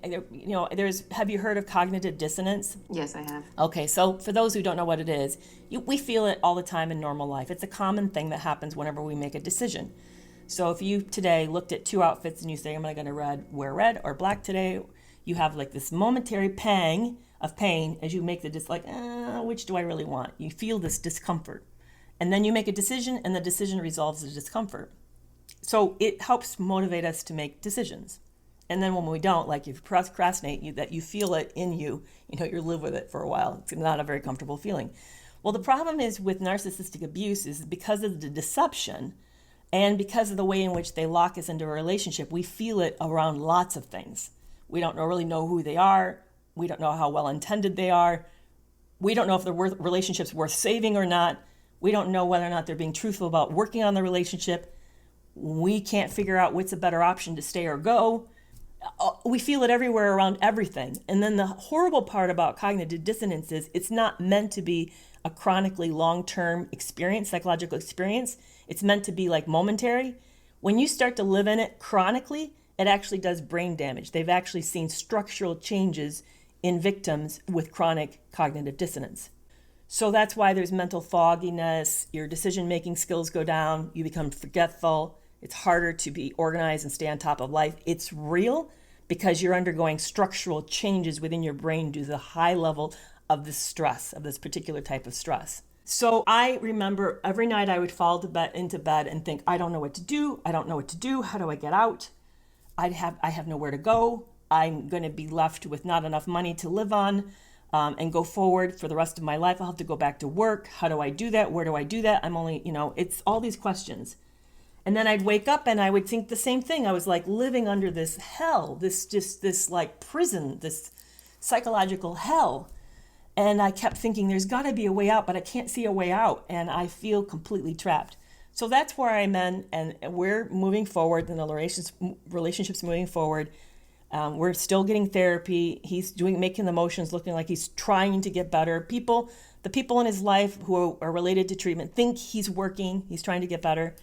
have you heard of cognitive dissonance? Yes, I have. Okay, so for those who don't know what it is, we feel it all the time in normal life. It's a common thing that happens whenever we make a decision. So if you today looked at two outfits and you say, am I going to wear red or black today? You have like this momentary pang of pain as you make which do I really want? You feel this discomfort. And then you make a decision, and the decision resolves the discomfort. So it helps motivate us to make decisions. And then when we don't, like if you procrastinate, that you feel it in you, you live with it for a while. It's not a very comfortable feeling. Well, the problem is with narcissistic abuse is because of the deception and because of the way in which they lock us into a relationship, we feel it around lots of things. We don't really know who they are. We don't know how well intended they are. We don't know if the relationship's worth saving or not. We don't know whether or not they're being truthful about working on the relationship. We can't figure out what's a better option to stay or go. We feel it everywhere around everything. And then the horrible part about cognitive dissonance is it's not meant to be a chronically long-term experience, psychological experience. It's meant to be like momentary. When you start to live in it chronically, it actually does brain damage. They've actually seen structural changes in victims with chronic cognitive dissonance. So that's why there's mental fogginess, your decision-making skills go down, you become forgetful, it's harder to be organized and stay on top of life. It's real because you're undergoing structural changes within your brain due to the high level of this stress, of this particular type of stress. So I remember every night I would fall into bed and think, I don't know what to do. I don't know what to do. How do I get out? I have nowhere to go. I'm going to be left with not enough money to live on and go forward for the rest of my life. I'll have to go back to work. How do I do that? Where do I do that? I'm only, it's all these questions. And then I'd wake up and I would think the same thing. I was like living under this hell, this like prison, this psychological hell. And I kept thinking there's got to be a way out, but I can't see a way out. And I feel completely trapped. So that's where I'm in, and we're moving forward, and the relationship's moving forward. We're still getting therapy. He's making the motions, looking like he's trying to get better. The people in his life who are related to treatment think he's working, he's trying to get better.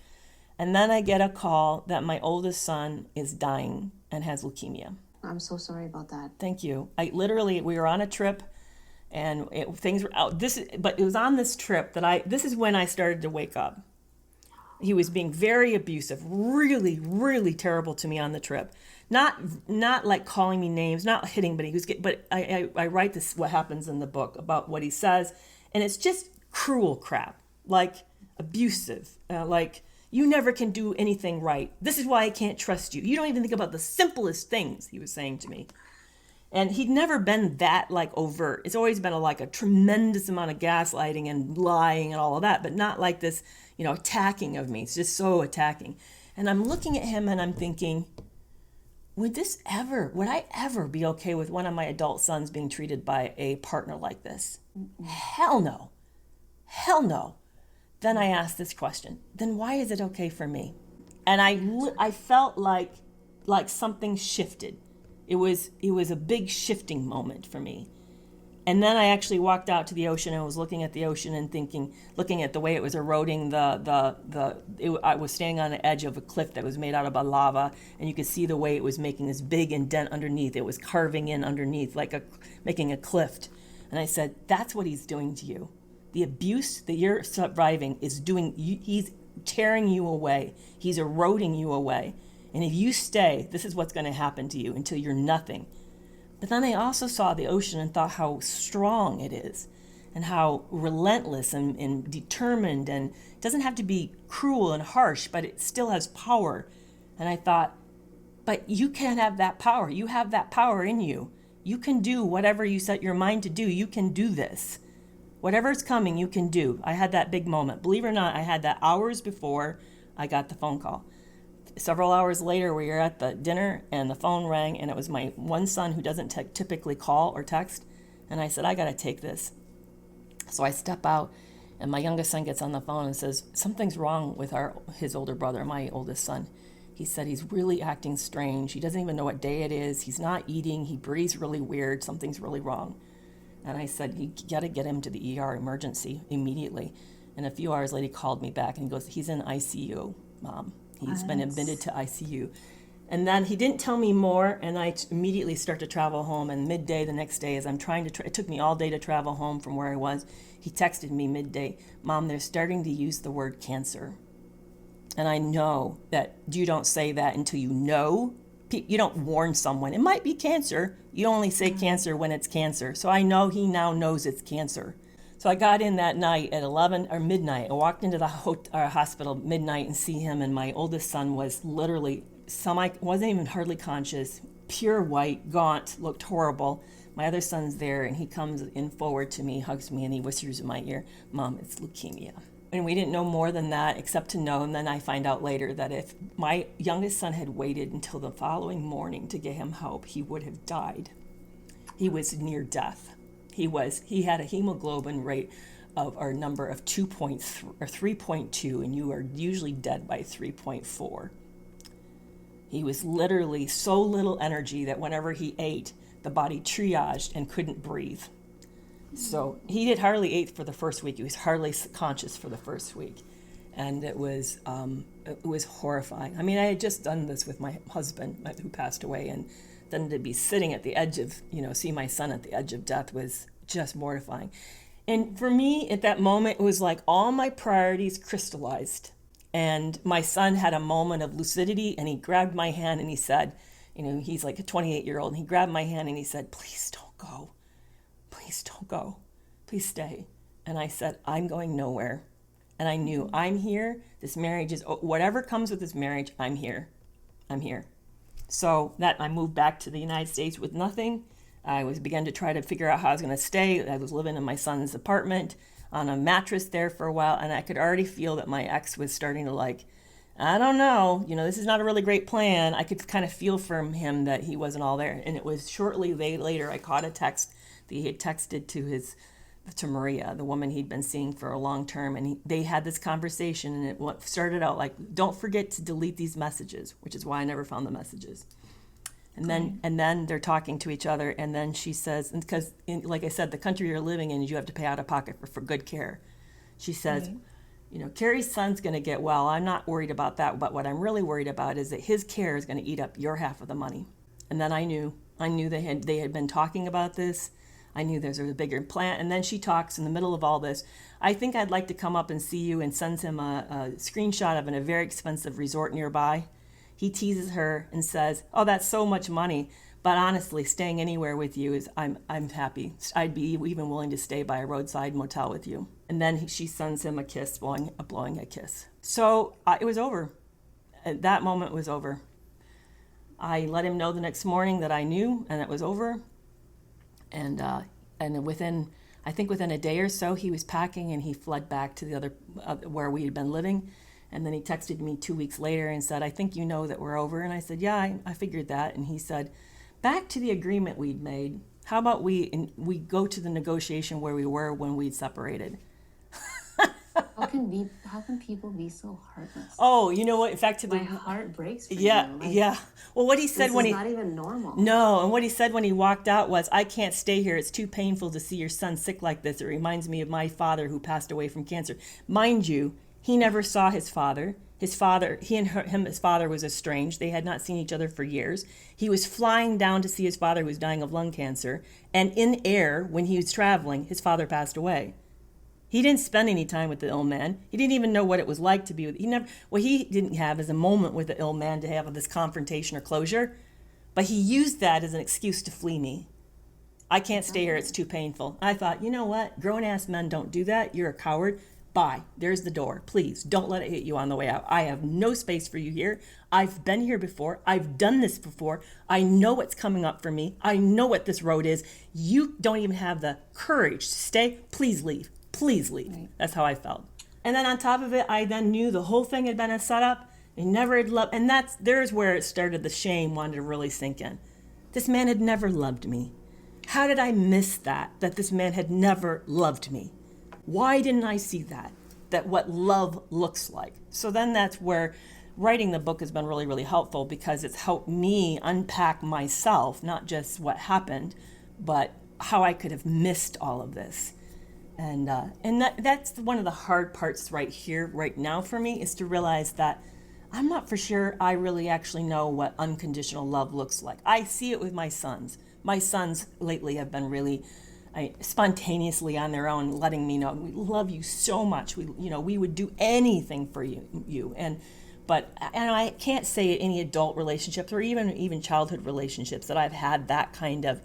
And then I get a call that my oldest son is dying and has leukemia. I'm so sorry about that. Thank you. We were on a trip, and things were out. But it was on this trip this is when I started to wake up. He was being very abusive, really, really terrible to me on the trip. Not like calling me names, not hitting, but I write this, what happens in the book about what he says, and it's just cruel crap, like abusive, like you never can do anything right. This is why I can't trust you. You don't even think about the simplest things, he was saying to me. And he'd never been that like overt. It's always been like a tremendous amount of gaslighting and lying and all of that, but not like this, attacking of me. It's just so attacking. And I'm looking at him and I'm thinking, would I ever be okay with one of my adult sons being treated by a partner like this? Hell no. Hell no. Then I asked this question, then why is it okay for me? And I felt like something shifted. It was a big shifting moment for me. And then I actually walked out to the ocean and was looking at the ocean and looking at the way it was eroding I was standing on the edge of a cliff that was made out of lava, and you could see the way it was making this big indent underneath. It was carving in underneath, making a cliff. And I said, that's what he's doing to you. The abuse that you're surviving he's tearing you away. He's eroding you away. And if you stay, this is what's going to happen to you until you're nothing. But then I also saw the ocean and thought how strong it is and how relentless and determined, and it doesn't have to be cruel and harsh, but it still has power. And I thought, but you can't have that power. You have that power in you. You can do whatever you set your mind to do. You can do this. Whatever's coming, you can do. I had that big moment. Believe it or not, I had that hours before I got the phone call. Several hours later, we were at the dinner and the phone rang, and it was my one son who doesn't typically call or text. And I said, I got to take this. So I step out, and my youngest son gets on the phone and says, something's wrong with his older brother, my oldest son. He said he's really acting strange. He doesn't even know what day it is. He's not eating. He breathes really weird. Something's really wrong. And I said, you got to get him to the ER emergency immediately. And a few hours later, he called me back, and he goes, he's in ICU, Mom. He's been admitted to ICU. And then he didn't tell me more, and I immediately start to travel home. And midday the next day, as I'm trying to, it took me all day to travel home from where I was, he texted me midday, Mom, they're starting to use the word cancer. And I know that you don't say that until you know. You don't warn someone. It might be cancer. You only say cancer when it's cancer. So I know he now knows it's cancer. So I got in that night at 11 or midnight. I walked into the hospital midnight and see him, and my oldest son was literally wasn't even hardly conscious. pure white, gaunt, looked horrible. My other son's there, and he comes in forward to me, hugs me, and he whispers in my ear, "Mom, it's leukemia." And we didn't know more than that, except to know, and then I find out later that if my youngest son had waited until the following morning to get him help, he would have died. He was near death. He had a hemoglobin rate of our number of 2.3 or 3.2, and you are usually dead by 3.4. He was literally so little energy that whenever he ate, the body triaged and couldn't breathe. So he did hardly eat for the first week. He was hardly conscious for the first week. And it was horrifying. I mean, I had just done this with my husband who passed away, and then to be sitting at the edge of, see my son at the edge of death was just mortifying. And for me at that moment, it was like all my priorities crystallized. And my son had a moment of lucidity, and he grabbed my hand and he said, he's like a 28-year-old, and he grabbed my hand and he said, "Please don't go. Please don't go. Please stay." And I said, "I'm going nowhere." And I knew I'm here. This marriage is, whatever comes with this marriage, I'm here. I'm here. So that I moved back to the United States with nothing. I began to try to figure out how I was going to stay. I was living in my son's apartment on a mattress there for a while, and I could already feel that my ex was starting to I don't know, this is not a really great plan. I could kind of feel from him that he wasn't all there. And it was shortly later I caught a text that he had texted to Maria, the woman he'd been seeing for a long term, and they had this conversation, and it started out like, "Don't forget to delete these messages," which is why I never found the messages. And then they're talking to each other, and then she says, because like I said, the country you're living in, you have to pay out of pocket for good care. She says, "Kerry's son's going to get well. I'm not worried about that, but what I'm really worried about is that his care is going to eat up your half of the money." And then I knew they had been talking about this. I knew there's a bigger plan. And then she talks in the middle of all this, "I think I'd like to come up and see you," and sends him a screenshot of a very expensive resort nearby. He teases her and says, "Oh, that's so much money. But honestly, staying anywhere with you is, I'm happy. I'd be even willing to stay by a roadside motel with you." And then she sends him a kiss, blowing a kiss. So it was over. That moment was over. I let him know the next morning that I knew, and it was over. And within a day or so, he was packing and he fled back to the other where we had been living. And then he texted me 2 weeks later and said, "I think you know that we're over." And I said, "Yeah, I figured that." And he said, "Back to the agreement we'd made. How about we go to the negotiation where we were when we'd separated?" How can people be so heartless? Oh, you know what? In fact, my heart breaks for you. Yeah. Well, what he said this is not even normal. No, and what he said when he walked out was, "I can't stay here. It's too painful to see your son sick like this. It reminds me of my father who passed away from cancer." Mind you, he never saw his father. His father was estranged. They had not seen each other for years. He was flying down to see his father who was dying of lung cancer. And in air, when he was traveling, his father passed away. He didn't spend any time with the ill man. He didn't even know what it was like to be with. He didn't have as a moment with the ill man to have this confrontation or closure. But he used that as an excuse to flee me. "I can't stay here. It's too painful." I thought, you know what? Grown-ass men don't do that. You're a coward. Bye. There's the door. Please don't let it hit you on the way out. I have no space for you here. I've been here before. I've done this before. I know what's coming up for me. I know what this road is. You don't even have the courage to stay. Please leave. Please leave. Right. That's how I felt. And then on top of it, I then knew the whole thing had been a setup. He never had loved, and there's where it started. The shame wanted to really sink in. This man had never loved me. How did I miss that this man had never loved me? Why didn't I see that what love looks like? So then that's where writing the book has been really, really helpful, because it's helped me unpack myself, not just what happened, but how I could have missed all of this. And that's one of the hard parts right here, right now for me, is to realize that I'm not for sure I really actually know what unconditional love looks like. I see it with my sons. My sons lately have been really spontaneously on their own letting me know, "We love you so much. We would do anything for you." And I can't say any adult relationships or even childhood relationships that I've had that kind of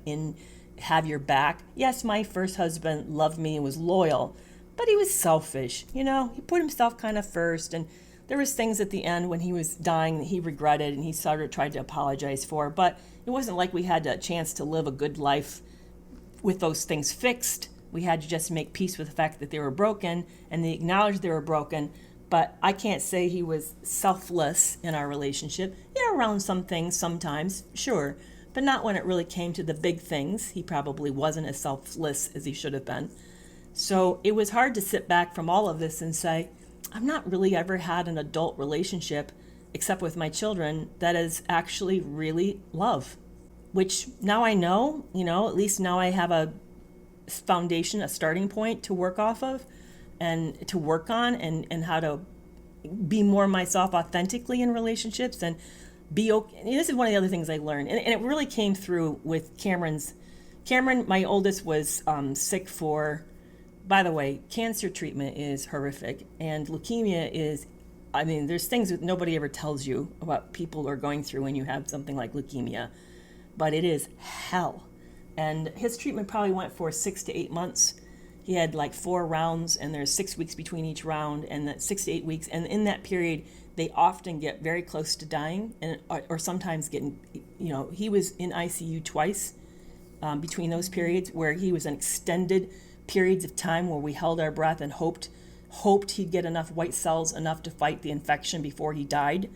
have your back. Yes, my first husband loved me and was loyal, but he was selfish. He put himself kind of first, and there was things at the end when he was dying that he regretted and he sort of tried to apologize for, but it wasn't like we had a chance to live a good life with those things fixed. We had to just make peace with the fact that they were broken and they acknowledged they were broken. But I can't say he was selfless in our relationship. Yeah, around some things sometimes, sure, but not when it really came to the big things. He probably wasn't as selfless as he should have been. So it was hard to sit back from all of this and say, I've not really ever had an adult relationship, except with my children, that is actually really love. Which now I know, at least now I have a foundation, a starting point to work off of and to work on, and how to be more myself authentically in relationships and be okay. And this is one of the other things I learned. And it really came through with Cameron, my oldest, was sick for, by the way, cancer treatment is horrific. And leukemia is, there's things that nobody ever tells you about people are going through when you have something like leukemia. But it is hell. And his treatment probably went for 6 to 8 months. He had like 4 rounds, and there's 6 weeks between each round, and that's 6 to 8 weeks. And in that period, they often get very close to dying, or sometimes getting, he was in ICU twice between those periods, where he was in extended periods of time where we held our breath and hoped he'd get enough white cells enough to fight the infection before he died.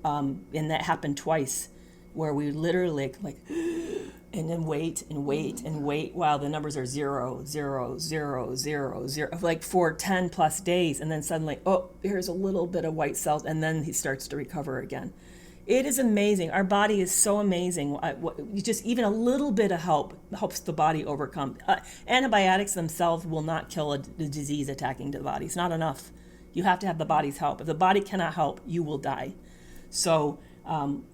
And that happened twice, where we literally like and then wait while the numbers are 0, 0, 0, 0, 0, like for 10 plus days. And then suddenly, here's a little bit of white cells. And then he starts to recover again. It is amazing. Our body is so amazing. Just even a little bit of help helps the body overcome. Antibiotics themselves will not kill a disease attacking the body. It's not enough. You have to have the body's help. If the body cannot help, you will die. So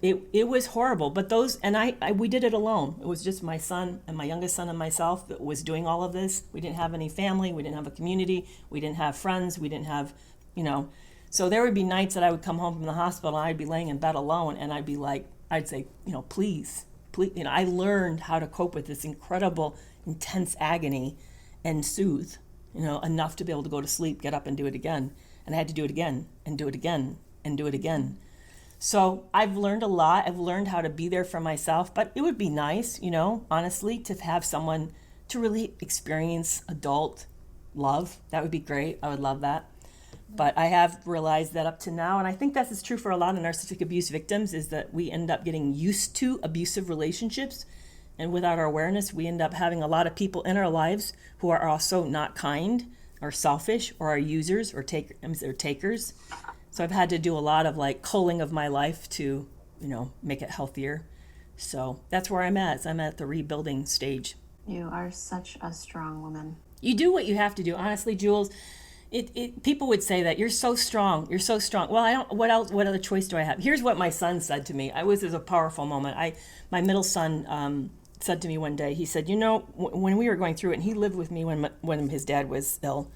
it was horrible, but we did it alone. It was just my son and my youngest son and myself that was doing all of this. We didn't have any family. We didn't have a community. We didn't have friends. We didn't have, so there would be nights that I would come home from the hospital and I'd be laying in bed alone, and I'd say, please, I learned how to cope with this incredible, intense agony and soothe, enough to be able to go to sleep, get up and do it again. And I had to do it again and do it again and do it again. So I've learned a lot. I've learned how to be there for myself, but it would be nice, honestly, to have someone to really experience adult love. That would be great. I would love that. But I have realized that up to now, and I think that's true for a lot of narcissistic abuse victims, is that we end up getting used to abusive relationships. And without our awareness, we end up having a lot of people in our lives who are also not kind or selfish or are users or takers. So I've had to do a lot of culling of my life to, make it healthier. So that's where I'm at. I'm at the rebuilding stage. You are such a strong woman. You do what you have to do. Honestly, Jules, people would say that you're so strong. You're so strong. Well, what other choice do I have? Here's what my son said to me. It was a powerful moment. My middle son said to me one day, he said, when we were going through it, and he lived with me when his dad was ill.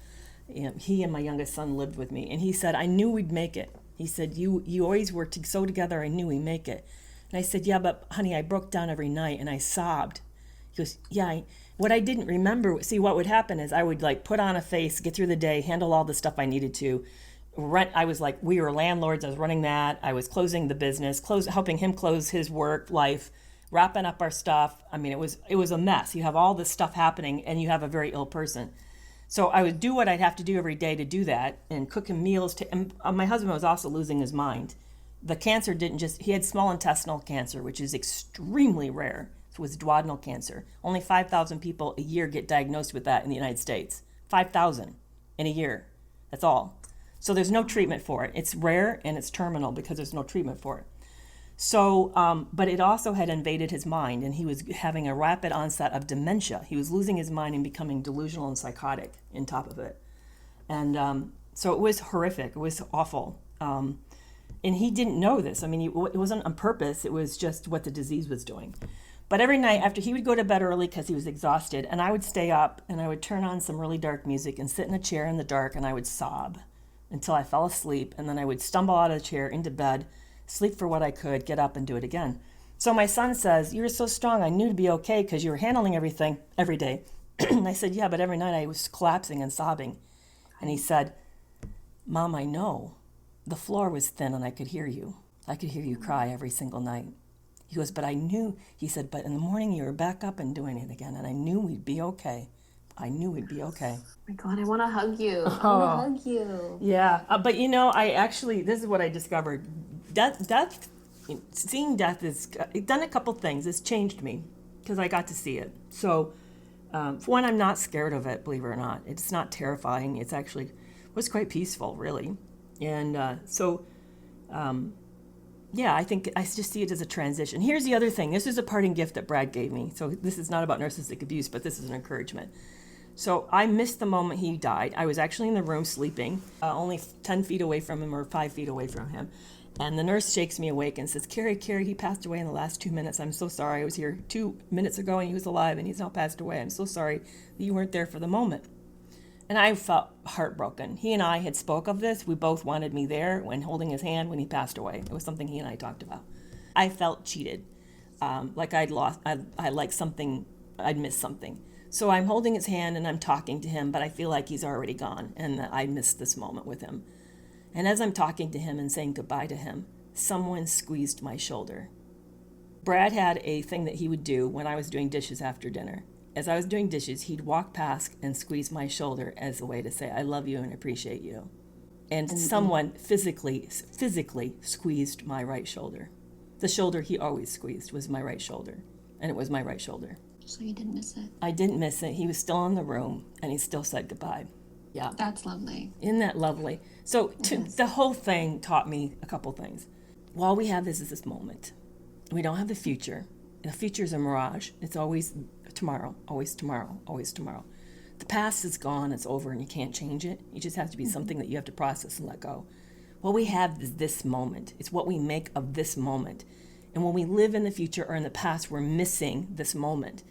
He and my youngest son lived with me, and he said, I knew we'd make it. He said, you always worked so together, I knew we'd make it. And I said, yeah, but honey, I broke down every night and I sobbed. He goes, yeah, what I didn't remember, see, what would happen is I would put on a face, get through the day, handle all the stuff I needed to. I was we were landlords, I was running that, I was closing the business, helping him close his work life, wrapping up our stuff. It was a mess. You have all this stuff happening and you have a very ill person. So I would do what I'd have to do every day to do that, and cooking meals. And my husband was also losing his mind. The cancer he had small intestinal cancer, which is extremely rare. It was duodenal cancer. Only 5,000 people a year get diagnosed with that in the United States. 5,000 in a year. That's all. So there's no treatment for it. It's rare and it's terminal because there's no treatment for it. So, but it also had invaded his mind, and he was having a rapid onset of dementia. He was losing his mind and becoming delusional and psychotic on top of it. And so it was horrific. It was awful. And he didn't know this. It wasn't on purpose. It was just what the disease was doing. But every night after, he would go to bed early because he was exhausted, and I would stay up and I would turn on some really dark music and sit in a chair in the dark, and I would sob until I fell asleep. And then I would stumble out of the chair into bed, sleep for what I could, get up and do it again. So my son says, you're so strong. I knew to be okay because you were handling everything every day. And I said, yeah, but every night I was collapsing and sobbing. And he said, Mom, I know. The floor was thin and I could hear you. I could hear you cry every single night. He goes, but I knew, he said, but in the morning you were back up and doing it again, and I knew we'd be okay. I knew we'd be okay. Oh my God, I want to hug you. I want to hug you. Yeah, but I actually, this is what I discovered. Seeing death has done a couple things. It's changed me because I got to see it. So, for one, I'm not scared of it, believe it or not. It's not terrifying. It's actually was quite peaceful, really. And I think I just see it as a transition. Here's the other thing. This is a parting gift that Brad gave me. So this is not about narcissistic abuse, but this is an encouragement. So I missed the moment he died. I was actually in the room sleeping, only 10 feet away from him or 5 feet away from him. And the nurse shakes me awake and says, Kerry, he passed away in the last 2 minutes. I'm so sorry. I was here 2 minutes ago and he was alive and he's now passed away. I'm so sorry that you weren't there for the moment. And I felt heartbroken. He and I had spoke of this. We both wanted me there when holding his hand when he passed away. It was something he and I talked about. I felt cheated, like I'd lost, I like something, I'd missed something. So I'm holding his hand and I'm talking to him, but I feel like he's already gone and that I missed this moment with him. And as I'm talking to him and saying goodbye to him, someone squeezed my shoulder. Brad had a thing that he would do when I was doing dishes after dinner. As I was doing dishes, he'd walk past and squeeze my shoulder as a way to say, I love you and appreciate you. And someone physically squeezed my right shoulder. The shoulder he always squeezed was my right shoulder. And it was my right shoulder. So you didn't miss it? I didn't miss it. He was still in the room and he still said goodbye. Yeah. That's lovely. Isn't that lovely? So the whole thing taught me a couple things. While we have this moment, we don't have the future. The future is a mirage. It's always tomorrow, always tomorrow, always tomorrow. The past is gone, it's over, and you can't change it. You just have to be something that you have to process and let go. What we have is this moment. It's what we make of this moment. And when we live in the future or in the past, we're missing this moment.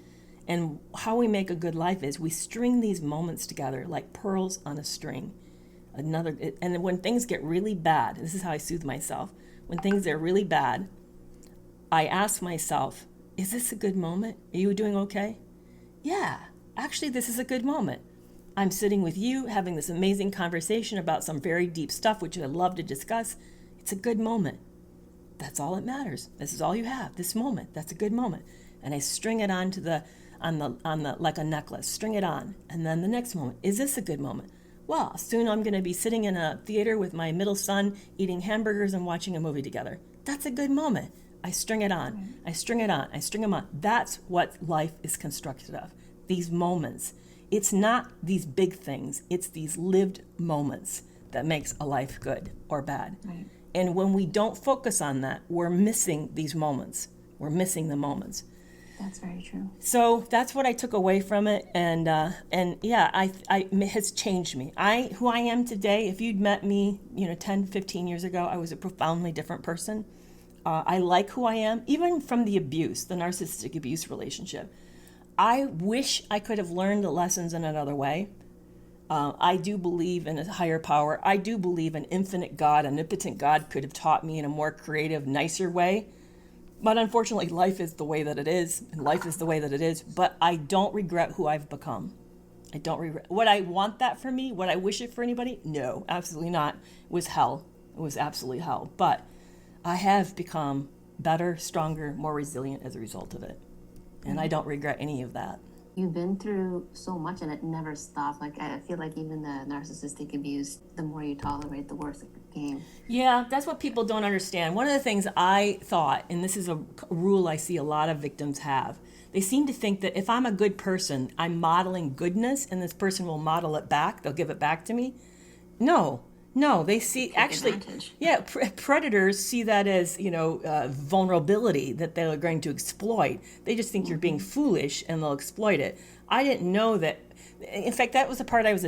And how we make a good life is we string these moments together like pearls on a string. And when things get really bad, this is how I soothe myself. When things are really bad, I ask myself, is this a good moment? Are you doing okay? Yeah, actually, this is a good moment. I'm sitting with you, having this amazing conversation about some very deep stuff, which I'd love to discuss. It's a good moment. That's all that matters. This is all you have, this moment. That's a good moment. And I string it on the like a necklace, string it on. And then the next moment, is this a good moment? Well, soon I'm going to be sitting in a theater with my middle son, eating hamburgers and watching a movie together. That's a good moment. I string it on. I string it on. I string them on. That's what life is constructed of. These moments. It's not these big things. It's these lived moments that makes a life good or bad. Right. And when we don't focus on that, we're missing these moments. We're missing the moments. That's very true. So that's what I took away from it, and it has changed me. Who I am today, if you'd met me, 10, 15 years ago, I was a profoundly different person. I like who I am, even from the abuse, the narcissistic abuse relationship. I wish I could have learned the lessons in another way. I do believe in a higher power. I do believe an infinite God, an omnipotent God could have taught me in a more creative, nicer way. But unfortunately, life is the way that it is, and life is the way that it is. But I don't regret who I've become. I don't regret. Would I want that for me? Would I wish it for anybody? No, absolutely not. It was hell. It was absolutely hell. But I have become better, stronger, more resilient as a result of it. And I don't regret any of that. You've been through so much and it never stopped. Like, I feel like even the narcissistic abuse, the more you tolerate, the worse it became. Yeah, that's what people don't understand. One of the things I thought, and this is a rule I see a lot of victims have, they seem to think that if I'm a good person, I'm modeling goodness and this person will model it back. They'll give it back to me. No, they see actually, predators see that as, vulnerability that they're going to exploit. They just think you're being foolish and they'll exploit it. I didn't know that. In fact, that was the part I was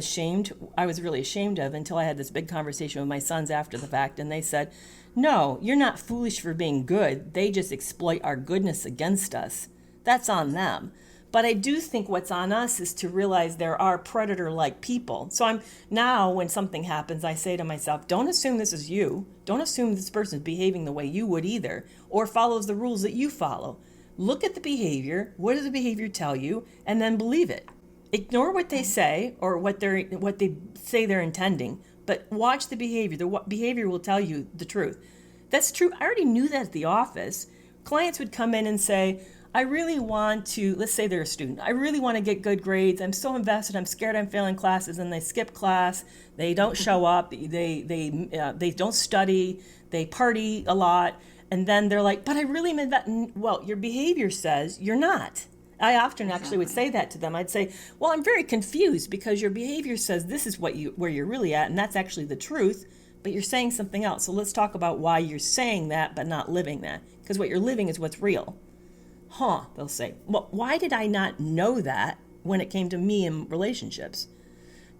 really ashamed of until I had this big conversation with my sons after the fact. And they said, no, you're not foolish for being good. They just exploit our goodness against us. That's on them. But I do think what's on us is to realize there are predator-like people. So now when something happens, I say to myself, don't assume this is you. Don't assume this person's behaving the way you would either, or follows the rules that you follow. Look at the behavior. What does the behavior tell you? And then believe it. Ignore what they say or what they say they're intending, but watch the behavior. The behavior will tell you the truth. That's true. I already knew that at the office. Clients would come in and say, I really want to, let's say they're a student, I really want to get good grades. I'm so invested. I'm scared I'm failing classes. And they skip class. They don't show up. They don't study. They party a lot. And then they're like, but I really am invested. Well, your behavior says you're not. I often actually would say that to them. I'd say, well, I'm very confused because your behavior says this is where you're really at, and that's actually the truth, but you're saying something else. So let's talk about why you're saying that but not living that, because what you're living is what's real. They'll say, well, why did I not know that when it came to me in relationships?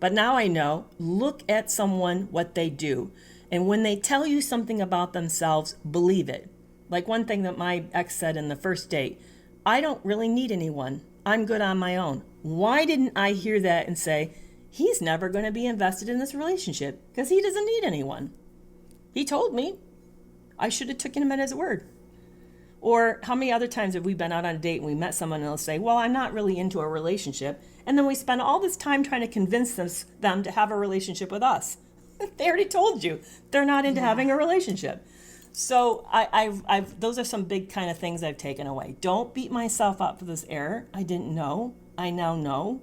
But now I know, look at someone, what they do. And when they tell you something about themselves, believe it. Like one thing that my ex said in the first date, I don't really need anyone. I'm good on my own. Why didn't I hear that and say, he's never going to be invested in this relationship because he doesn't need anyone? He told me. I should have taken him at his word. Or how many other times have we been out on a date and we met someone and they'll say, well, I'm not really into a relationship. And then we spend all this time trying to convince them to have a relationship with us. They already told you they're not into having a relationship. So those are some big kind of things I've taken away. Don't beat myself up for this error. I didn't know. I now know.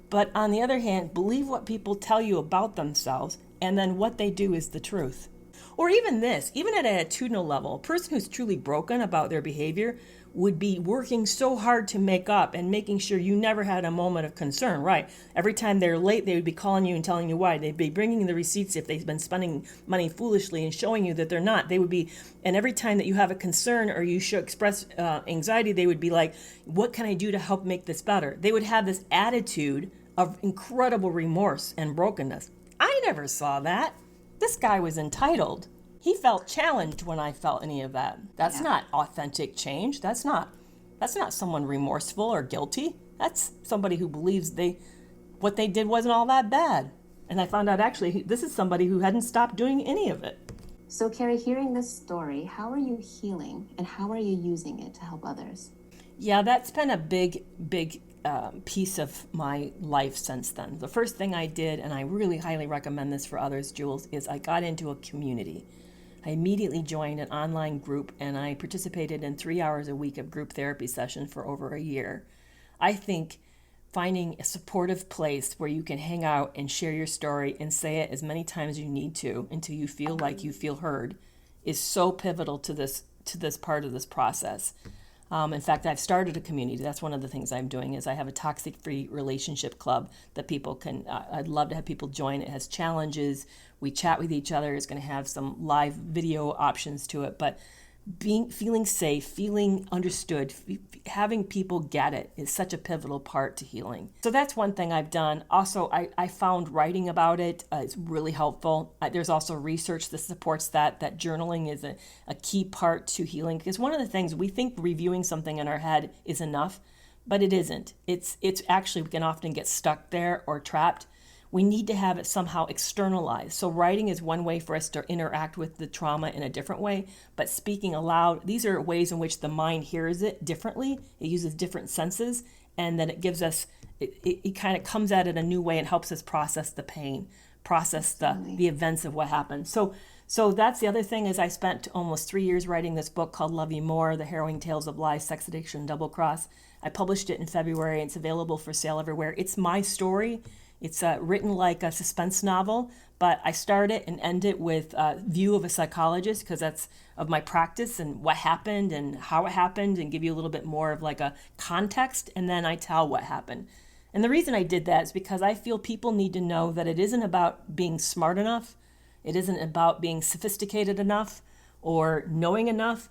But on the other hand, believe what people tell you about themselves, and then what they do is the truth. Or even this, even at an attitudinal level, a person who's truly broken about their behavior would be working so hard to make up and making sure you never had a moment of concern, right? Every time they're late, they would be calling you and telling you why. They'd be bringing the receipts if they've been spending money foolishly and showing you that they're not. They would be, and every time that you have a concern or you should express anxiety, they would be like, what can I do to help make this better? They would have this attitude of incredible remorse and brokenness. I never saw that. This guy was entitled. He felt challenged when I felt any of that. That's not authentic change. That's not someone remorseful or guilty. That's somebody who believes what they did wasn't all that bad. And I found out actually this is somebody who hadn't stopped doing any of it. So Kerry, hearing this story, how are you healing and how are you using it to help others? Yeah, that's been a big piece of my life since then. The first thing I did, and I really highly recommend this for others, Jules, is I got into a community. I immediately joined an online group and I participated in 3 hours a week of group therapy sessions for over a year. I think finding a supportive place where you can hang out and share your story and say it as many times as you need to until you feel like you feel heard is so pivotal to this part of this process. In fact, I've started a community. That's one of the things I'm doing is I have a toxic-free relationship club that people can, I'd love to have people join. It has challenges. We chat with each other. It's going to have some live video options to it. But feeling safe, feeling understood, having people get it is such a pivotal part to healing. So that's one thing I've done. Also, I found writing about it is really helpful. There's also research that supports that journaling is a key part to healing. Because one of the things we think reviewing something in our head is enough, but it isn't. It's actually, we can often get stuck there or trapped. We need to have it somehow externalized. So writing is one way for us to interact with the trauma in a different way, but speaking aloud, these are ways in which the mind hears it differently. It uses different senses, and then it gives us, it kind of comes at it a new way and helps us process the pain, process the events of what happened. So that's the other thing is I spent almost 3 years writing this book called Love You More, The Harrowing Tales of Lies, Sex Addiction, Double Cross. I published it in February. It's available for sale everywhere. It's my story. It's written like a suspense novel, but I start it and end it with a view of a psychologist because that's of my practice and what happened and how it happened and give you a little bit more of like a context, and then I tell what happened. And the reason I did that is because I feel people need to know that it isn't about being smart enough. It isn't about being sophisticated enough or knowing enough.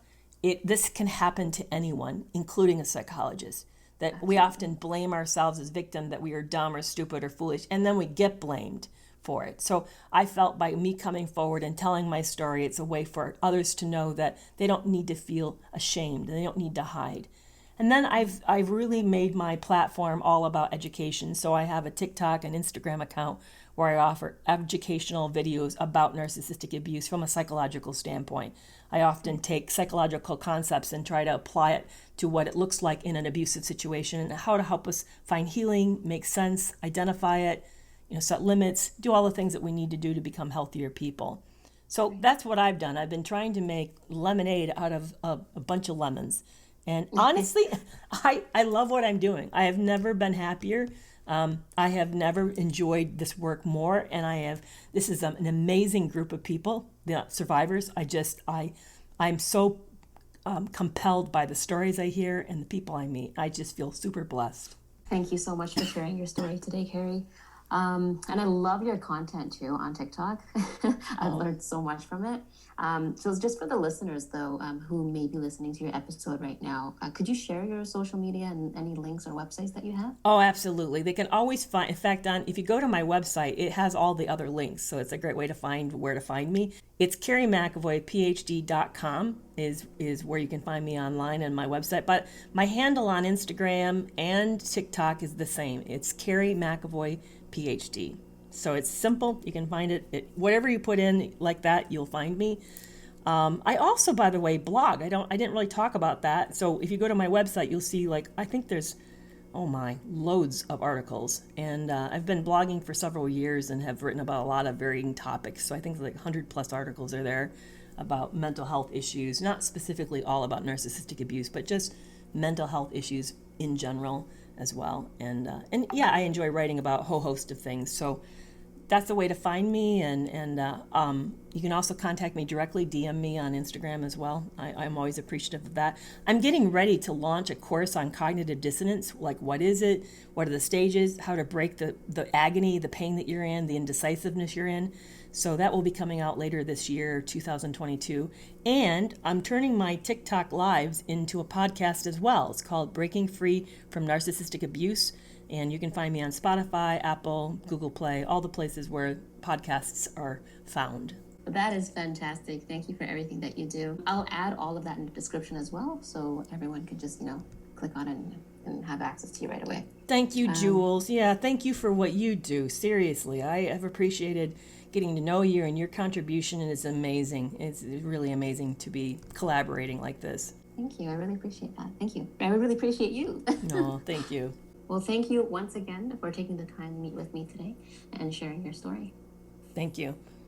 This can happen to anyone, including a psychologist. That we often blame ourselves as victims that we are dumb or stupid or foolish, and then we get blamed for it. So I felt by me coming forward and telling my story, it's a way for others to know that they don't need to feel ashamed and they don't need to hide. And then I've really made my platform all about education. So I have a TikTok and Instagram account where I offer educational videos about narcissistic abuse from a psychological standpoint. I often take psychological concepts and try to apply it to what it looks like in an abusive situation and how to help us find healing, make sense, identify it, set limits, do all the things that we need to do to become healthier people. So that's what I've done. I've been trying to make lemonade out of a bunch of lemons. And honestly, I love what I'm doing. I have never been happier. I have never enjoyed this work more. And this is an amazing group of people, the survivors. I'm so compelled by the stories I hear and the people I meet. I just feel super blessed. Thank you so much for sharing your story today, Kerry. And I love your content too on TikTok. I've learned so much from it. So just for the listeners though, who may be listening to your episode right now, could you share your social media and any links or websites that you have? Oh, absolutely. They can always find, in fact, if you go to my website, it has all the other links. So it's a great way to find where to find me. It's kerrymcavoyphd.com is where you can find me online and my website. But my handle on Instagram and TikTok is the same. It's Kerry McAvoy PhD. So it's simple. You can find it. Whatever you put in like that, you'll find me. I also, by the way, blog. I didn't really talk about that. So if you go to my website, you'll see I think there's, loads of articles. And I've been blogging for several years and have written about a lot of varying topics. So I think 100 plus articles are there about mental health issues, not specifically all about narcissistic abuse, but just mental health issues in general as well. And yeah, I enjoy writing about a whole host of things. So that's the way to find me. And you can also contact me directly, DM me on Instagram as well. I'm always appreciative of that. I'm getting ready to launch a course on cognitive dissonance. Like, what is it? What are the stages? How to break the agony, the pain that you're in, the indecisiveness you're in. So that will be coming out later this year, 2022. And I'm turning my TikTok lives into a podcast as well. It's called Breaking Free from Narcissistic Abuse. And you can find me on Spotify, Apple, Google Play, all the places where podcasts are found. That is fantastic. Thank you for everything that you do. I'll add all of that in the description as well, so everyone can just, click on it and have access to you right away. Thank you, Jules. Yeah, thank you for what you do. Seriously, I have appreciated getting to know you, and your contribution is amazing. It's really amazing to be collaborating like this. Thank you. I really appreciate that. Thank you. I really appreciate you. No, thank you. Well, thank you once again for taking the time to meet with me today and sharing your story. Thank you.